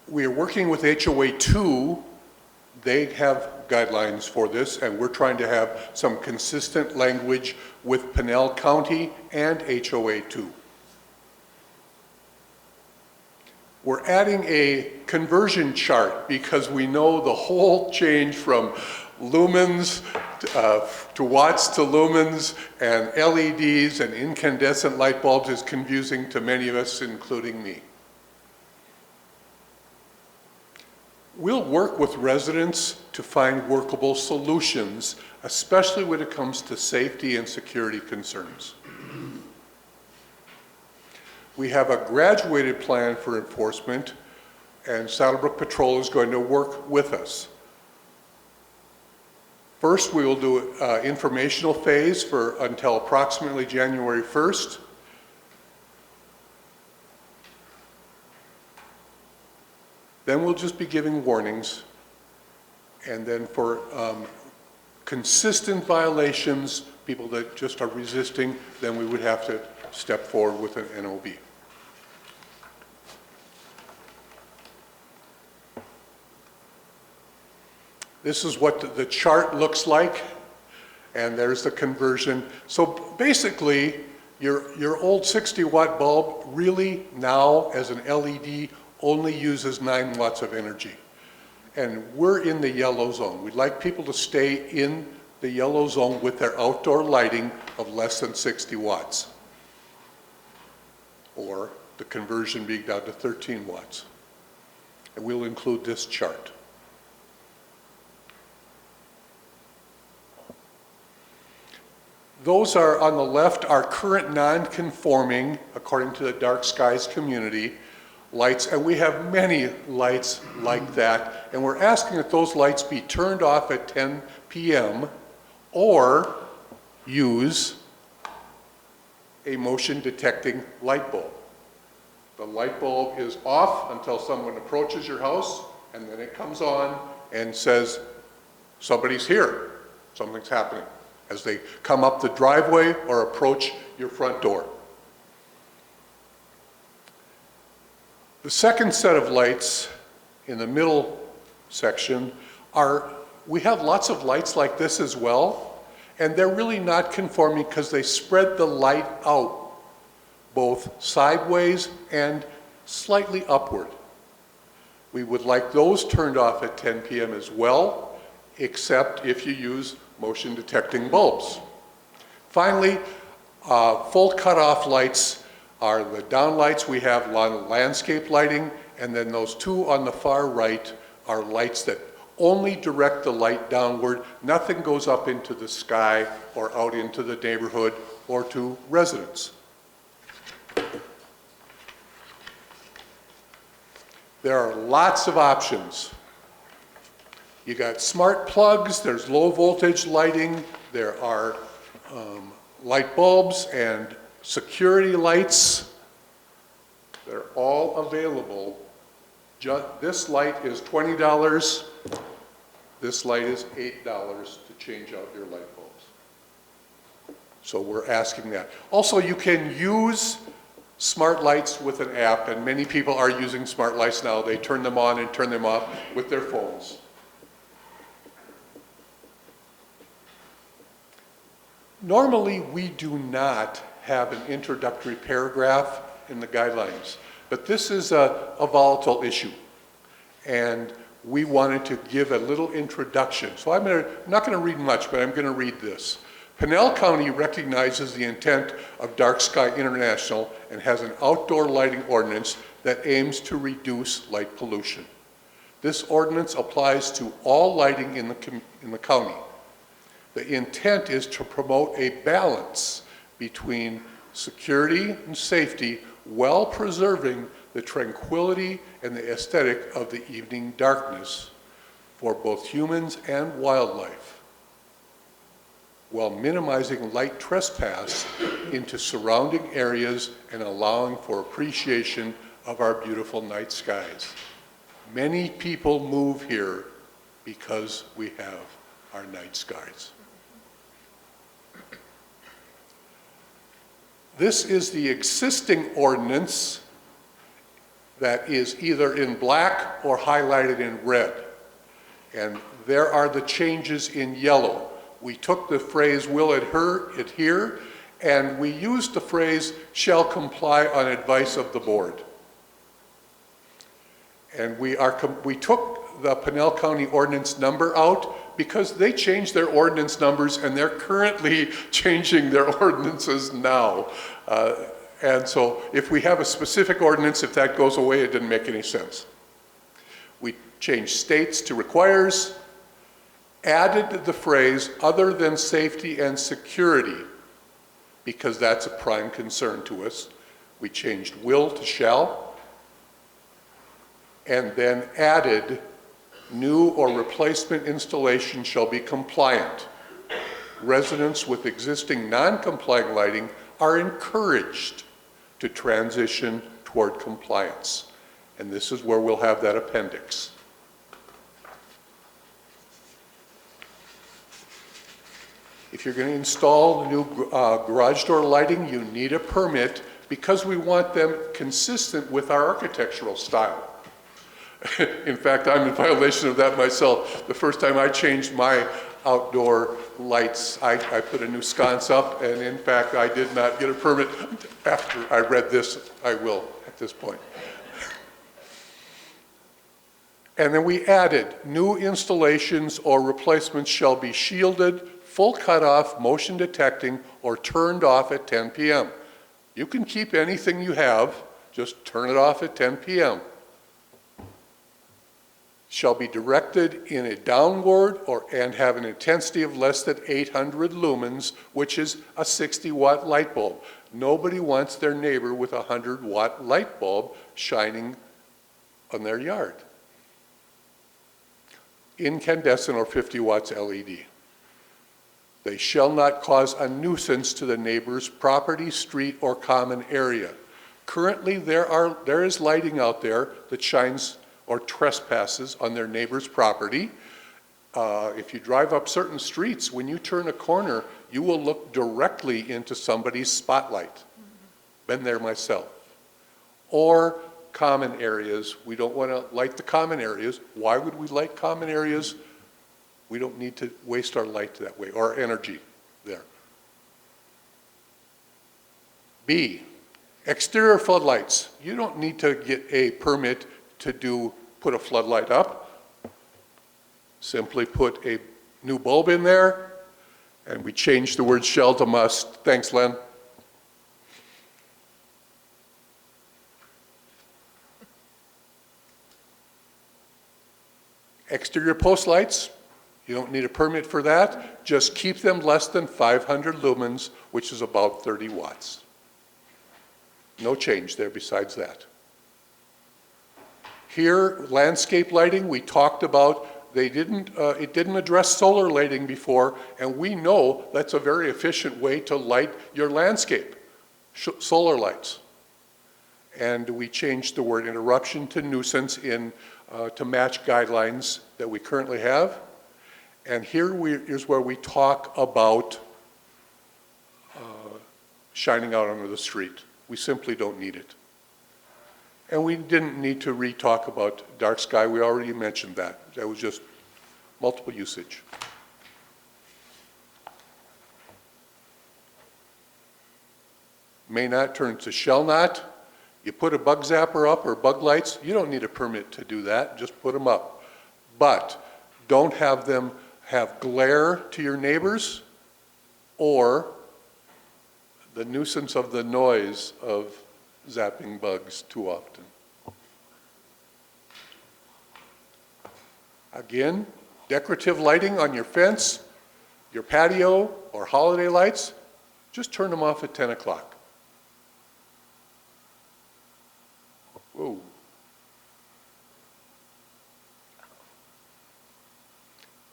We are working with HOA 2. They have guidelines for this, and we're trying to have some consistent language with Pinell County and HOA 2. We're adding a conversion chart because we know the whole change from lumens to watts to lumens and LEDs and incandescent light bulbs is confusing to many of us, including me. We'll work with residents to find workable solutions, especially when it comes to safety and security concerns. We have a graduated plan for enforcement, and Saddlebrook Patrol is going to work with us. First, we will do an informational phase until approximately January 1st. Then we'll just be giving warnings. And then for consistent violations, people that just are resisting, then we would have to step forward with an NOV. This is what the chart looks like, and there's the conversion. So basically, your old 60-watt bulb really now, as an LED, only uses 9 watts of energy. And we're in the yellow zone. We'd like people to stay in the yellow zone with their outdoor lighting of less than 60 watts. Or the conversion being down to 13 watts. And we'll include this chart. Those are, on the left, our current non-conforming, according to the Dark Skies community, lights, and we have many lights like that, and we're asking that those lights be turned off at 10 p.m. or use a motion detecting light bulb. The light bulb is off until someone approaches your house, and then it comes on and says, somebody's here, something's happening, as they come up the driveway or approach your front door. The second set of lights in the middle section we have lots of lights like this as well, and they're really not conforming because they spread the light out both sideways and slightly upward. We would like those turned off at 10 p.m. as well, except if you use motion detecting bulbs. Finally, full cutoff lights are the down lights. We have landscape lighting, and then those two on the far right are lights that only direct the light downward. Nothing goes up into the sky or out into the neighborhood or to residents. There are lots of options. You got smart plugs, there's low voltage lighting, there are light bulbs and security lights. They're all available. This light is $20. This light is $8 to change out your light bulbs. So we're asking that. Also, you can use smart lights with an app, and many people are using smart lights now. They turn them on and turn them off with their phones. Normally, we do not have an introductory paragraph in the guidelines, but this is a volatile issue, and we wanted to give a little introduction. So I'm not going to read much, but I'm going to read this. Pinell County recognizes the intent of Dark Sky International and has an outdoor lighting ordinance that aims to reduce light pollution. This ordinance applies to all lighting in the county. The intent is to promote a balance between security and safety while preserving the tranquility and the aesthetic of the evening darkness for both humans and wildlife, while minimizing light trespass into surrounding areas and allowing for appreciation of our beautiful night skies. Many people move here because we have our night skies. This is the existing ordinance that is either in black or highlighted in red. And there are the changes in yellow. We took the phrase "will adhere," and we used the phrase "shall comply on advice of the board." And we took the Pinell County ordinance number out because they changed their ordinance numbers and they're currently changing their ordinances now. And so if we have a specific ordinance, if that goes away, it didn't make any sense. We changed states to requires, added the phrase "other than safety and security," because that's a prime concern to us. We changed "will" to "shall," and then added "new or replacement installation shall be compliant. Residents with existing non-compliant lighting are encouraged to transition toward compliance." And this is where we'll have that appendix. If you're going to install the new garage door lighting, you need a permit because we want them consistent with our architectural style. In fact, I'm in violation of that myself. The first time I changed my outdoor lights, I put a new sconce up, and in fact, I did not get a permit. After I read this, I will at this point. And then we added, "new installations or replacements shall be shielded, full cutoff, motion detecting, or turned off at 10 p.m. You can keep anything you have, just turn it off at 10 p.m. Shall be directed in a downward and have an intensity of less than 800 lumens, which is a 60-watt light bulb. Nobody wants their neighbor with a 100-watt light bulb shining on their yard. Incandescent or 50 watts LED. They shall not cause a nuisance to the neighbor's property, street, or common area. Currently, there is lighting out there that shines or trespasses on their neighbor's property. If you drive up certain streets, when you turn a corner, you will look directly into somebody's spotlight. Been there myself. Or common areas. We don't want to light the common areas. Why would we light common areas? We don't need to waste our light that way, or energy there. B, exterior floodlights. You don't need to get a permit to put a floodlight up. Simply put a new bulb in there, and we changed the word "shall" to "must." Thanks, Len. Exterior post lights, you don't need a permit for that. Just keep them less than 500 lumens, which is about 30 watts. No change there besides that. Here, landscape lighting, we talked about, it didn't address solar lighting before, and we know that's a very efficient way to light your landscape, solar lights. And we changed the word interruption to nuisance to match guidelines that we currently have. And here's where we talk about shining out onto the street. We simply don't need it. And we didn't need to re-talk about dark sky. We already mentioned that. That was just multiple usage. May not turn to shall not. You put a bug zapper up or bug lights, you don't need a permit to do that. Just put them up. But don't have them have glare to your neighbors or the nuisance of the noise of zapping bugs too often. Again, decorative lighting on your fence, your patio, or holiday lights, just turn them off at 10 o'clock. Whoa.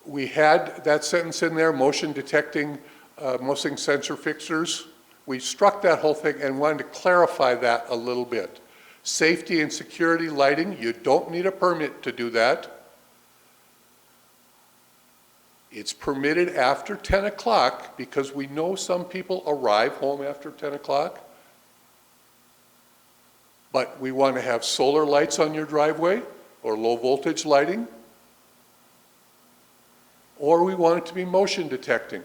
We had that sentence in there, motion detecting, motion sensor fixtures. We struck that whole thing and wanted to clarify that a little bit. Safety and security lighting, you don't need a permit to do that. It's permitted after 10 o'clock because we know some people arrive home after 10 o'clock. But we want to have solar lights on your driveway or low voltage lighting. Or we want it to be motion detecting.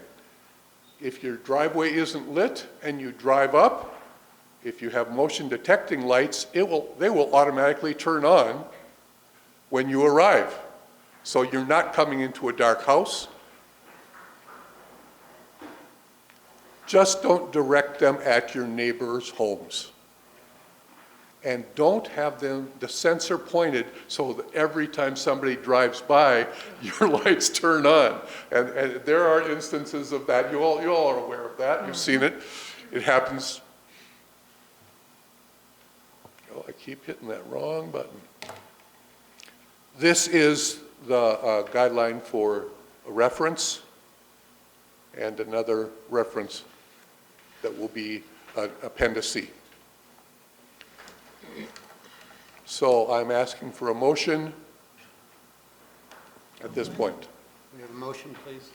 If your driveway isn't lit and you drive up, if you have motion detecting lights, they will automatically turn on when you arrive. So you're not coming into a dark house. Just don't direct them at your neighbors' homes. And don't have the sensor pointed so that every time somebody drives by, your lights turn on. And there are instances of that. You all are aware of that. You've seen it. It happens. Oh, I keep hitting that wrong button. This is the guideline for a reference and another reference that will be Appendix C. So I'm asking for a motion at this point. We have a motion, please.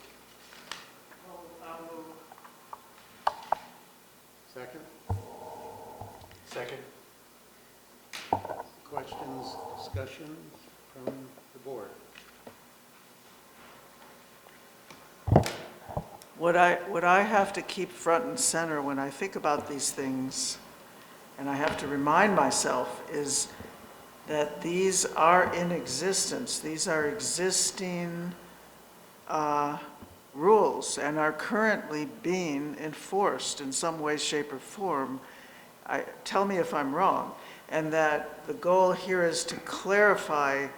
Second? Second. Questions, discussion from the board? What I have to keep front and center when I think about these things, and I have to remind myself, is that these are in existence. These are existing rules and are currently being enforced in some way, shape, or form. Tell me if I'm wrong. And that the goal here is to clarify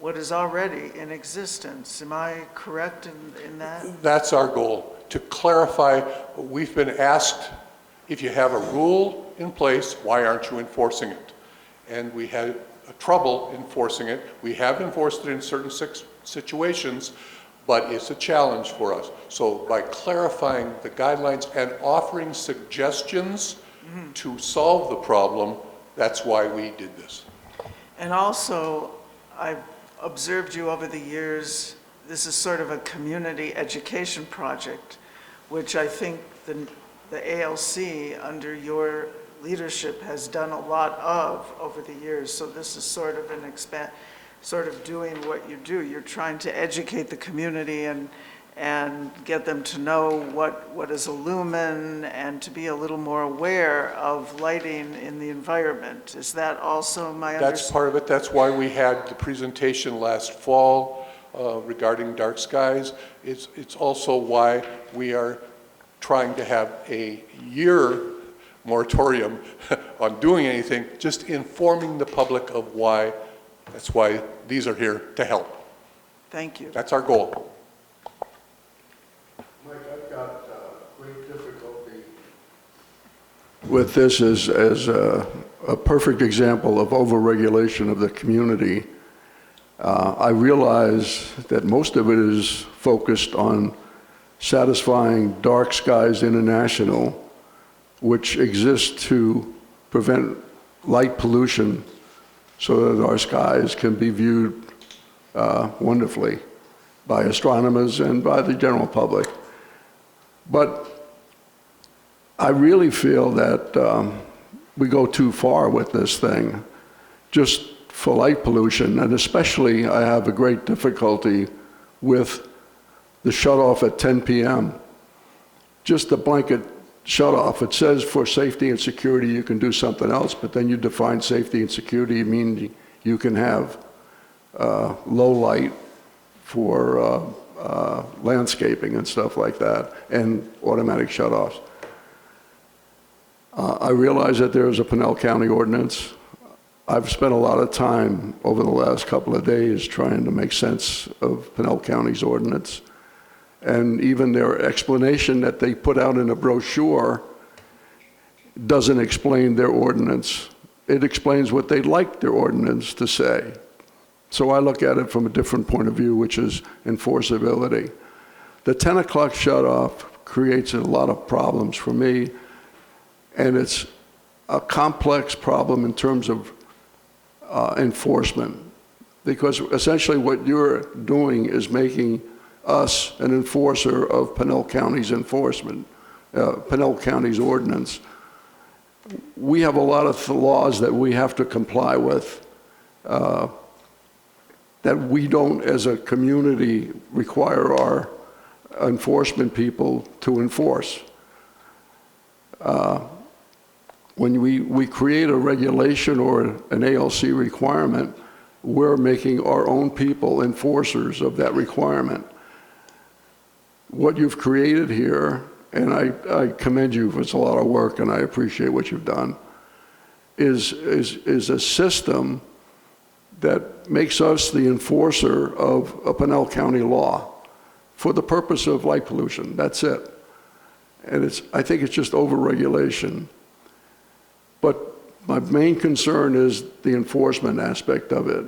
what is already in existence. Am I correct in that? That's our goal, to clarify. We've been asked, if you have a rule in place, why aren't you enforcing it? And we had trouble enforcing it. We have enforced it in certain situations, but it's a challenge for us. So by clarifying the guidelines and offering suggestions to solve the problem, that's why we did this. And also, I've observed you over the years, this is sort of a community education project, which I think the ALC, under your leadership, has done a lot of over the years. So this is sort of sort of doing what you do. You're trying to educate the community and get them to know what is a lumen and to be a little more aware of lighting in the environment. Is that also my understanding? That's part of it. That's why we had the presentation last fall regarding dark skies. It's also why we are trying to have a year moratorium on doing anything, just informing the public of why. That's why these are here to help. Thank you. That's our goal. Mike, I've got great difficulty with this as a perfect example of overregulation of the community. I realize that most of it is focused on satisfying Dark Skies International, which exists to prevent light pollution so that our skies can be viewed wonderfully by astronomers and by the general public. But I really feel that we go too far with this thing, just for light pollution, and especially I have a great difficulty with the shut-off at 10 p.m. Just a blanket shut-off. It says for safety and security you can do something else, but then you define safety and security, mean you can have low light for landscaping and stuff like that, and automatic shut-offs. I realize that there is a Pinell County ordinance. I've spent a lot of time over the last couple of days trying to make sense of Pinell County's ordinance. And even their explanation that they put out in a brochure doesn't explain their ordinance. It explains what they'd like their ordinance to say. So I look at it from a different point of view, which is enforceability. The 10 o'clock shut-off creates a lot of problems for me, and it's a complex problem in terms of enforcement, because essentially what you're doing is making us an enforcer of Pinell County's enforcement, Pinell County's ordinance. We have a lot of laws that we have to comply with that we don't, as a community, require our enforcement people to enforce. When we create a regulation or an ALC requirement, we're making our own people enforcers of that requirement. What you've created here, and I commend you, it's a lot of work and I appreciate what you've done, is a system that makes us the enforcer of a Pinell County law for the purpose of light pollution. That's it. And I think it's just overregulation. But my main concern is the enforcement aspect of it.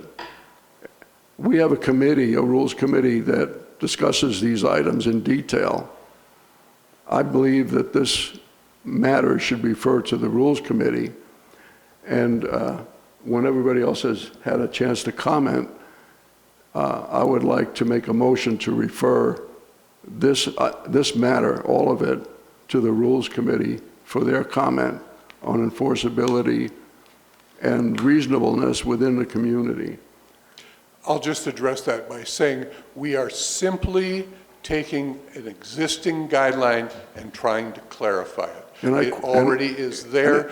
We have a committee, a rules committee, that discusses these items in detail. I believe that this matter should be referred to the rules committee. And when everybody else has had a chance to comment, I would like to make a motion to refer this matter, all of it, to the rules committee for their comment on enforceability and reasonableness within the community. I'll just address that by saying we are simply taking an existing guideline and trying to clarify it. It already is there.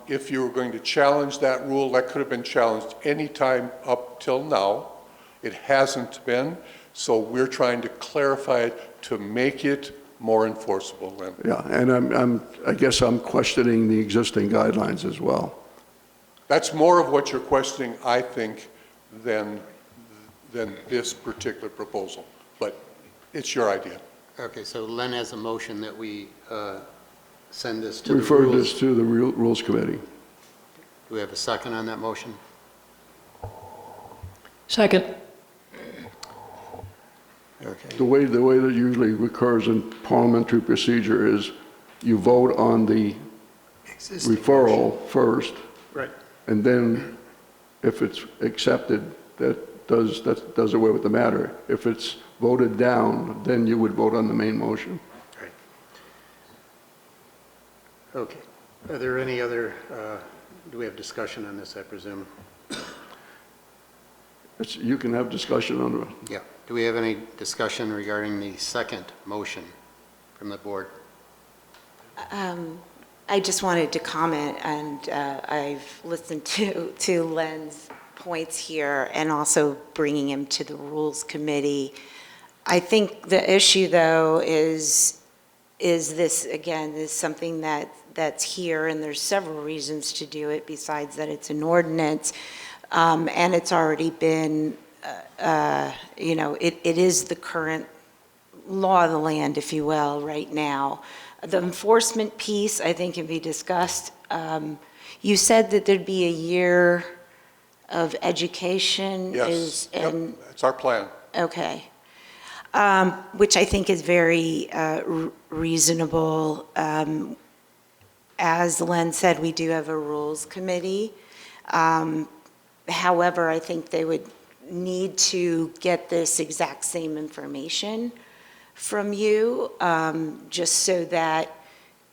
If you were going to challenge that rule, that could have been challenged any time up till now. It hasn't been, so we're trying to clarify it to make it more enforceable. Yeah, and I guess I'm questioning the existing guidelines as well. That's more of what you're questioning, I think, than this particular proposal, but it's your idea. Okay, so Len has a motion that we send this to the Refer rules. this to the rules committee. Do we have a second on that motion? Second. Okay. The way that usually occurs in parliamentary procedure is you vote on the referral first. Right. And then if it's accepted, that does away with the matter. If it's voted down, then you would vote on the main motion. Right. Okay. Are there any other, do we have discussion on this, I presume? You can have discussion on it. Yeah. Do we have any discussion regarding the second motion from the board? I just wanted to comment, and I've listened to Len's points here and also bringing him to the Rules Committee. I think the issue, though, is this, again, is something that's here, and there's several reasons to do it besides that it's an ordinance, and it's already been, it is the current law of the land, if you will, right now. The enforcement piece, I think, can be discussed. You said that there'd be a year of education. Yes, yep, it's our plan. Okay. Which I think is very reasonable. As Len said, we do have a rules committee. However, I think they would need to get this exact same information from you, just so that,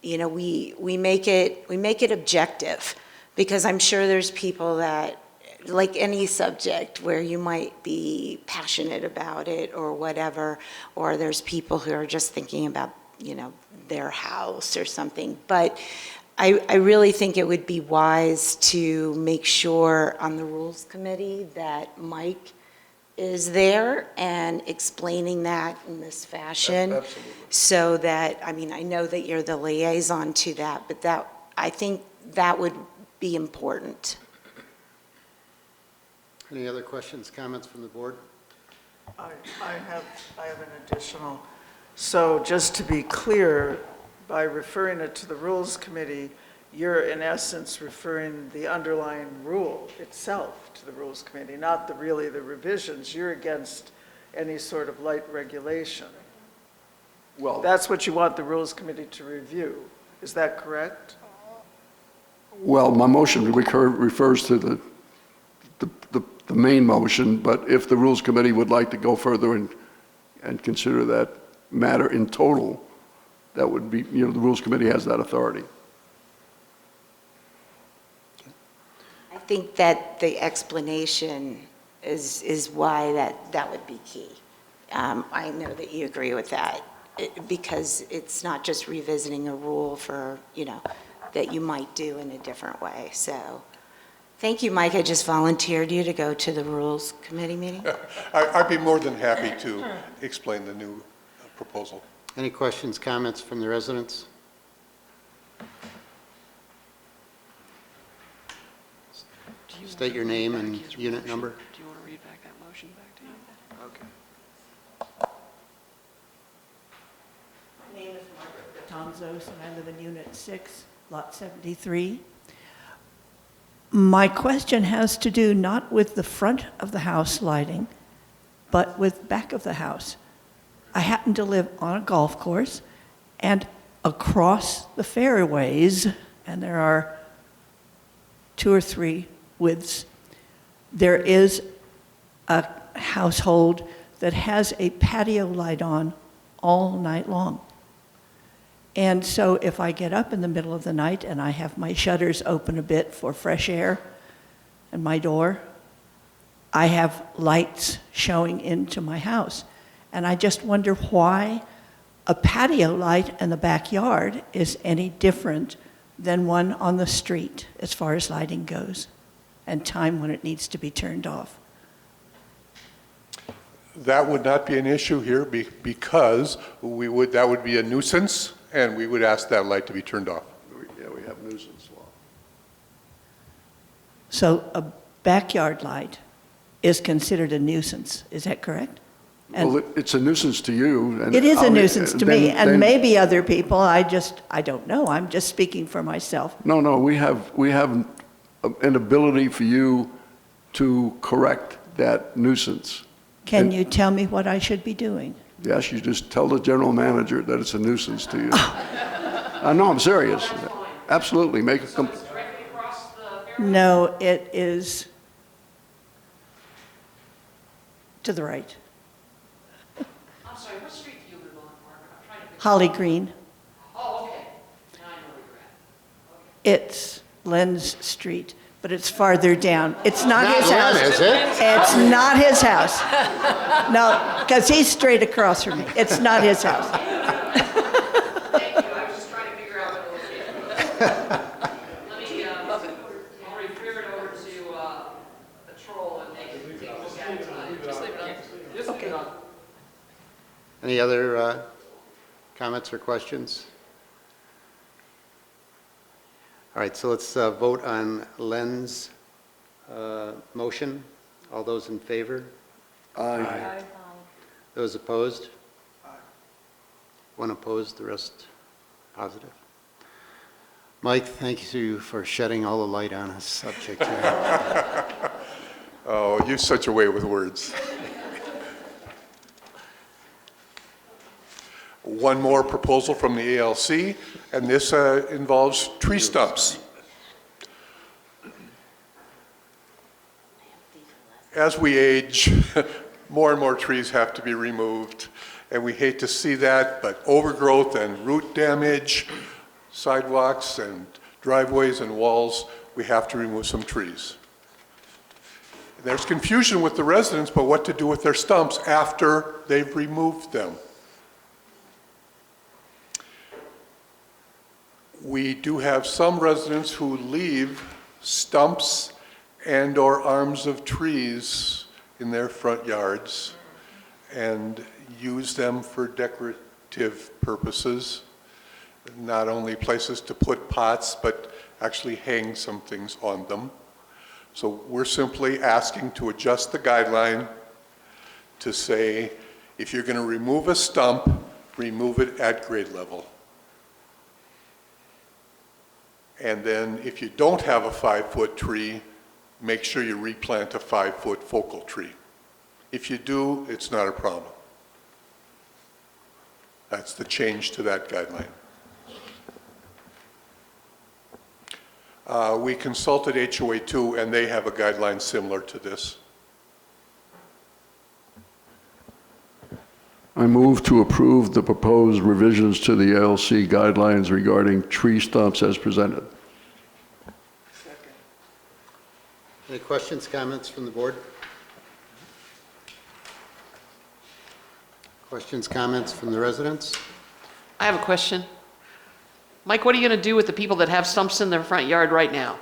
you know, we make it objective. Because I'm sure there's people that, like any subject where you might be passionate about it or whatever, or there's people who are just thinking about, you know, their house or something. But I really think it would be wise to make sure on the Rules Committee that Mike is there and explaining that in this fashion. Absolutely. So that, I mean, I know that you're the liaison to that, but that, I think that would be important. Any other questions, comments from the board? I have an additional. So just to be clear, by referring it to the Rules Committee, you're in essence referring the underlying rule itself to the Rules Committee, not really the revisions. You're against any sort of light regulation. Well, That's what you want the Rules Committee to review. Is that correct? well, my motion refers to the main motion, but if the Rules Committee would like to go further and consider that matter in total, that would be, you know, the Rules Committee has that authority. I think that the explanation is why that would be key. I know that you agree with that, because it's not just revisiting a rule for, you know, that you might do in a different way. So, thank you, Mike. I just volunteered you to go to the Rules Committee meeting. I'd be more than happy to explain the new proposal. Any questions, comments from the residents? State your name and unit number. Do you want to read back that motion back to you? Okay. My name is Margaret Betanzos, and I live in Unit 6, Lot 73. My question has to do not with the front of the house lighting, but with back of the house. I happen to live on a golf course, and across the fairways, and there are 2 or 3 widths, there is a household that has a patio light on all night long. And so if I get up in the middle of the night and I have my shutters open a bit for fresh air and my door, I have lights showing into my house. And I just wonder why a patio light in the backyard is any different than one on the street as far as lighting goes, and time when it needs to be turned off. That would not be an issue here because that would be a nuisance, and we would ask that light to be turned off. Yeah, we have nuisance law. So a backyard light is considered a nuisance, is that correct? And Well, it's a nuisance to you. And it is a I'll- nuisance to me, then- and then- maybe other people, I don't know, I'm just speaking for myself. No, we have an ability for you to correct that nuisance. Can you tell me what I should be doing? Yes, you just tell the general manager that it's a nuisance to you. No, I'm serious. Absolutely, make a complaint. Directly across the fairway? No, it is to the right. I'm sorry, what street do you live on, Margaret? I'm trying to figure. Holly Green. Oh, okay. Now I know where you're at. Okay. It's Len's Street, but it's farther down. It's not Not his Len, house. is it? It's not his house. No, because he's straight across from me. It's not his house. Thank you, I was just trying to figure out what it was. Let me, I'll refer it over to Patrol and take a look at it tonight. Just leave it on. Just leave it on. Any other comments or questions? All right, so let's vote on Len's motion. All those in favor? Those opposed? One opposed, the rest Positive. Mike, thank you for shedding all the light on this subject here. Oh, you're such a way with words. One more proposal from the ALC, and this involves tree stumps. As we age, more and more trees have to be removed, and we hate to see that, but overgrowth and root damage, sidewalks and driveways and walls, we have to remove some trees. There's confusion with the residents about what to do with their stumps after they've removed them. We do have some residents who leave stumps and/or arms of trees in their front yards and use them for decorative purposes, not only places to put pots, but actually hang some things on them. So we're simply asking to adjust the guideline to say, if you're going to remove a stump, remove it at grade level. And then if you don't have a 5-foot tree, make sure you replant a 5-foot focal tree. If you do, it's not a problem. That's the change to that guideline. We consulted HOA2, and they have a guideline similar to this. I move to approve the proposed revisions to the ALC guidelines regarding tree stumps as presented. Any questions, comments from the board? Questions, comments from the residents? I have a question. Mike, what are you going to do with the people that have stumps in their front yard right now?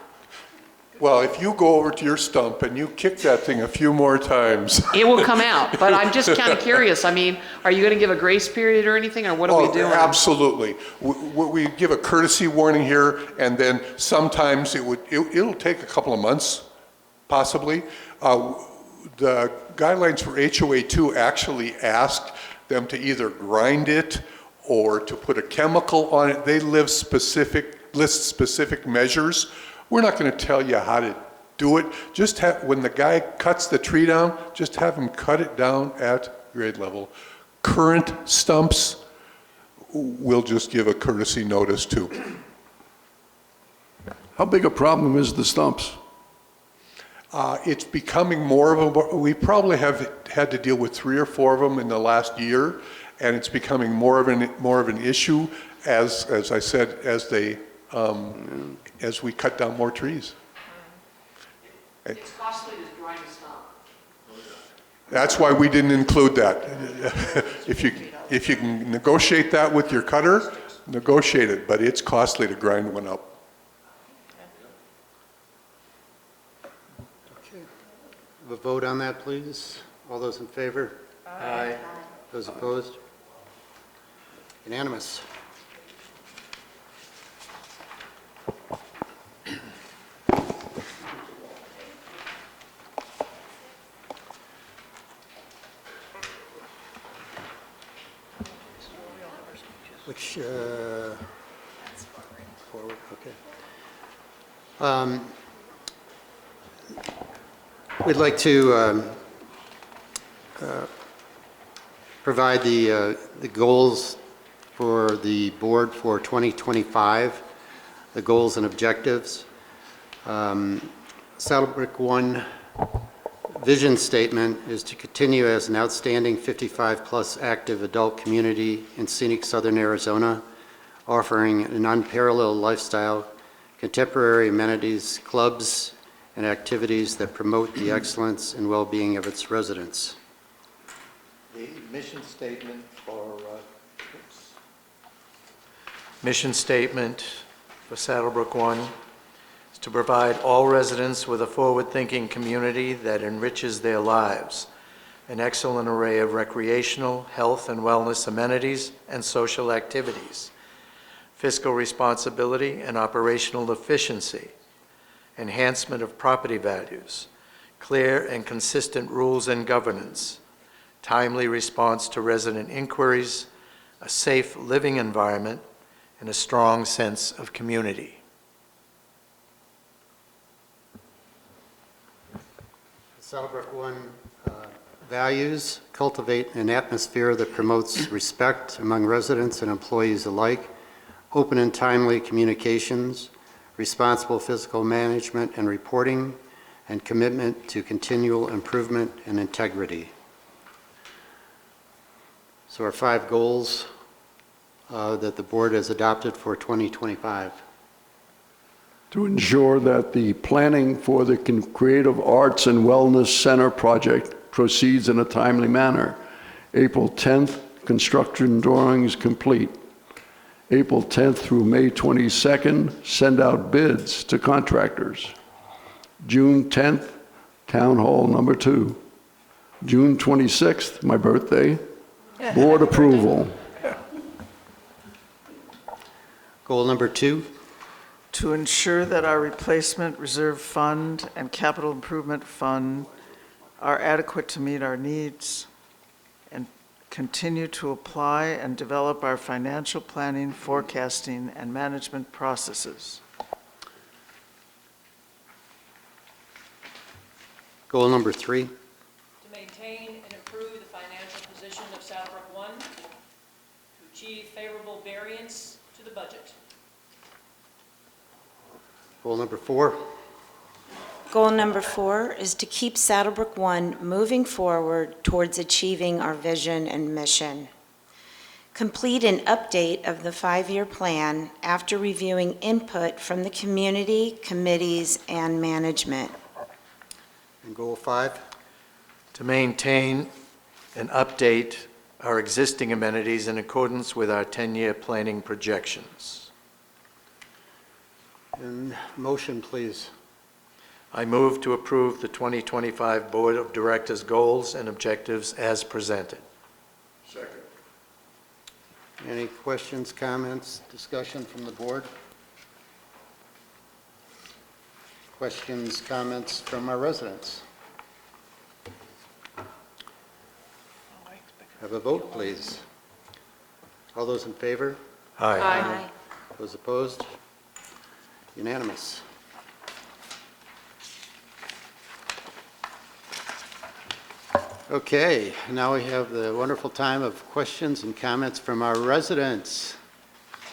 Well, if you go over to your stump and you kick that thing a few more times. It will come out, but I'm just kind of curious. I mean, are you going to give a grace period or anything, or what are we doing? Absolutely. We give a courtesy warning here, and then sometimes it'll take a couple of months, possibly. The guidelines for HOA2 actually ask them to either grind it or to put a chemical on it. They list specific measures. We're not going to tell you how to do it. Just when the guy cuts the tree down, just have him cut it down at grade level. Current stumps, we'll just give a courtesy notice to. How big a problem is the stumps? It's becoming more of a, we probably have had to deal with 3 or 4 of them in the last year, and it's becoming more of an issue as I said, as we cut down more trees. It's costly to grind a stump. That's why we didn't include that. If you can negotiate that with your cutter, negotiate it, but it's costly to grind one up. Have a vote on that, please. All those in favor? Aye. Those opposed? Unanimous. Which, forward, okay. We'd like to provide the goals for the board for 2025, the goals and objectives. Saddlebrook 1 vision statement is to continue as an outstanding 55-plus active adult community in scenic southern Arizona, offering an unparalleled lifestyle, contemporary amenities, clubs, and activities that promote the excellence and well-being of its residents. The mission statement Mission statement for Saddlebrook 1 is to provide all residents with a forward-thinking community that enriches their lives, an excellent array of recreational, health, and wellness amenities and social activities, fiscal responsibility and operational efficiency, enhancement of property values, clear and consistent rules and governance, timely response to resident inquiries, a safe living environment, and a strong sense of community. Saddlebrook One values cultivate an atmosphere that promotes respect among residents and employees alike, open and timely communications, responsible fiscal management and reporting, and commitment to continual improvement and integrity. So our 5 goals that the board has adopted for 2025. To ensure that the planning for the Creative Arts and Wellness Center project proceeds in a timely manner. April 10th, construction drawings complete. April 10th through May 22nd, send out bids to contractors. June 10th, Town Hall number 2. June 26th, my birthday, board approval. Goal number 2. To ensure that our replacement reserve fund and capital improvement fund are adequate to meet our needs, and continue to apply and develop our financial planning, forecasting, and management processes. Goal number 3. To maintain and improve the financial position of Saddlebrook One, to achieve favorable variance to the budget. Goal number 4. Goal number 4 is to keep Saddlebrook One moving forward towards achieving our vision and mission. Complete an update of the 5-year plan after reviewing input from the community, committees, and management. And goal 5. To maintain and update our existing amenities in accordance with our 10-year planning projections. And motion, please. I move to approve the 2025 Board of Directors' goals and objectives as presented. Second. Any questions, comments, discussion from the board? Questions, comments from our residents? Have a vote, please. All those in favor? Aye. Those opposed? Unanimous. Okay, now we have the wonderful time of questions and comments from our residents.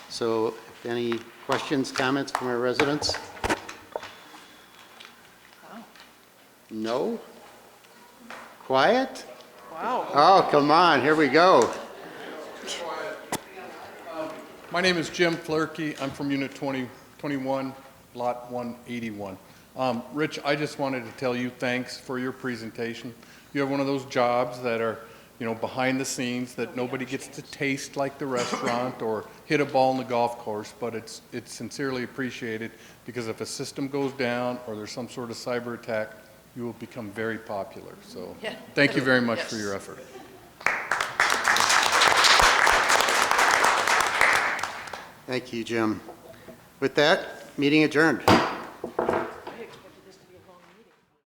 So if any questions, comments from our residents? No? Quiet? Wow. Oh, come on, here we go. My name is Jim Flerkey. I'm from Unit 2021, Lot 181. Rich, I just wanted to tell you thanks for your presentation. You have one of those jobs that are, behind the scenes that nobody gets to taste like the restaurant or hit a ball in the golf course, but it's sincerely appreciated because if a system goes down or there's some sort of cyber attack, you will become very popular. So thank you very much for your effort. Thank you, Jim. With that, meeting adjourned.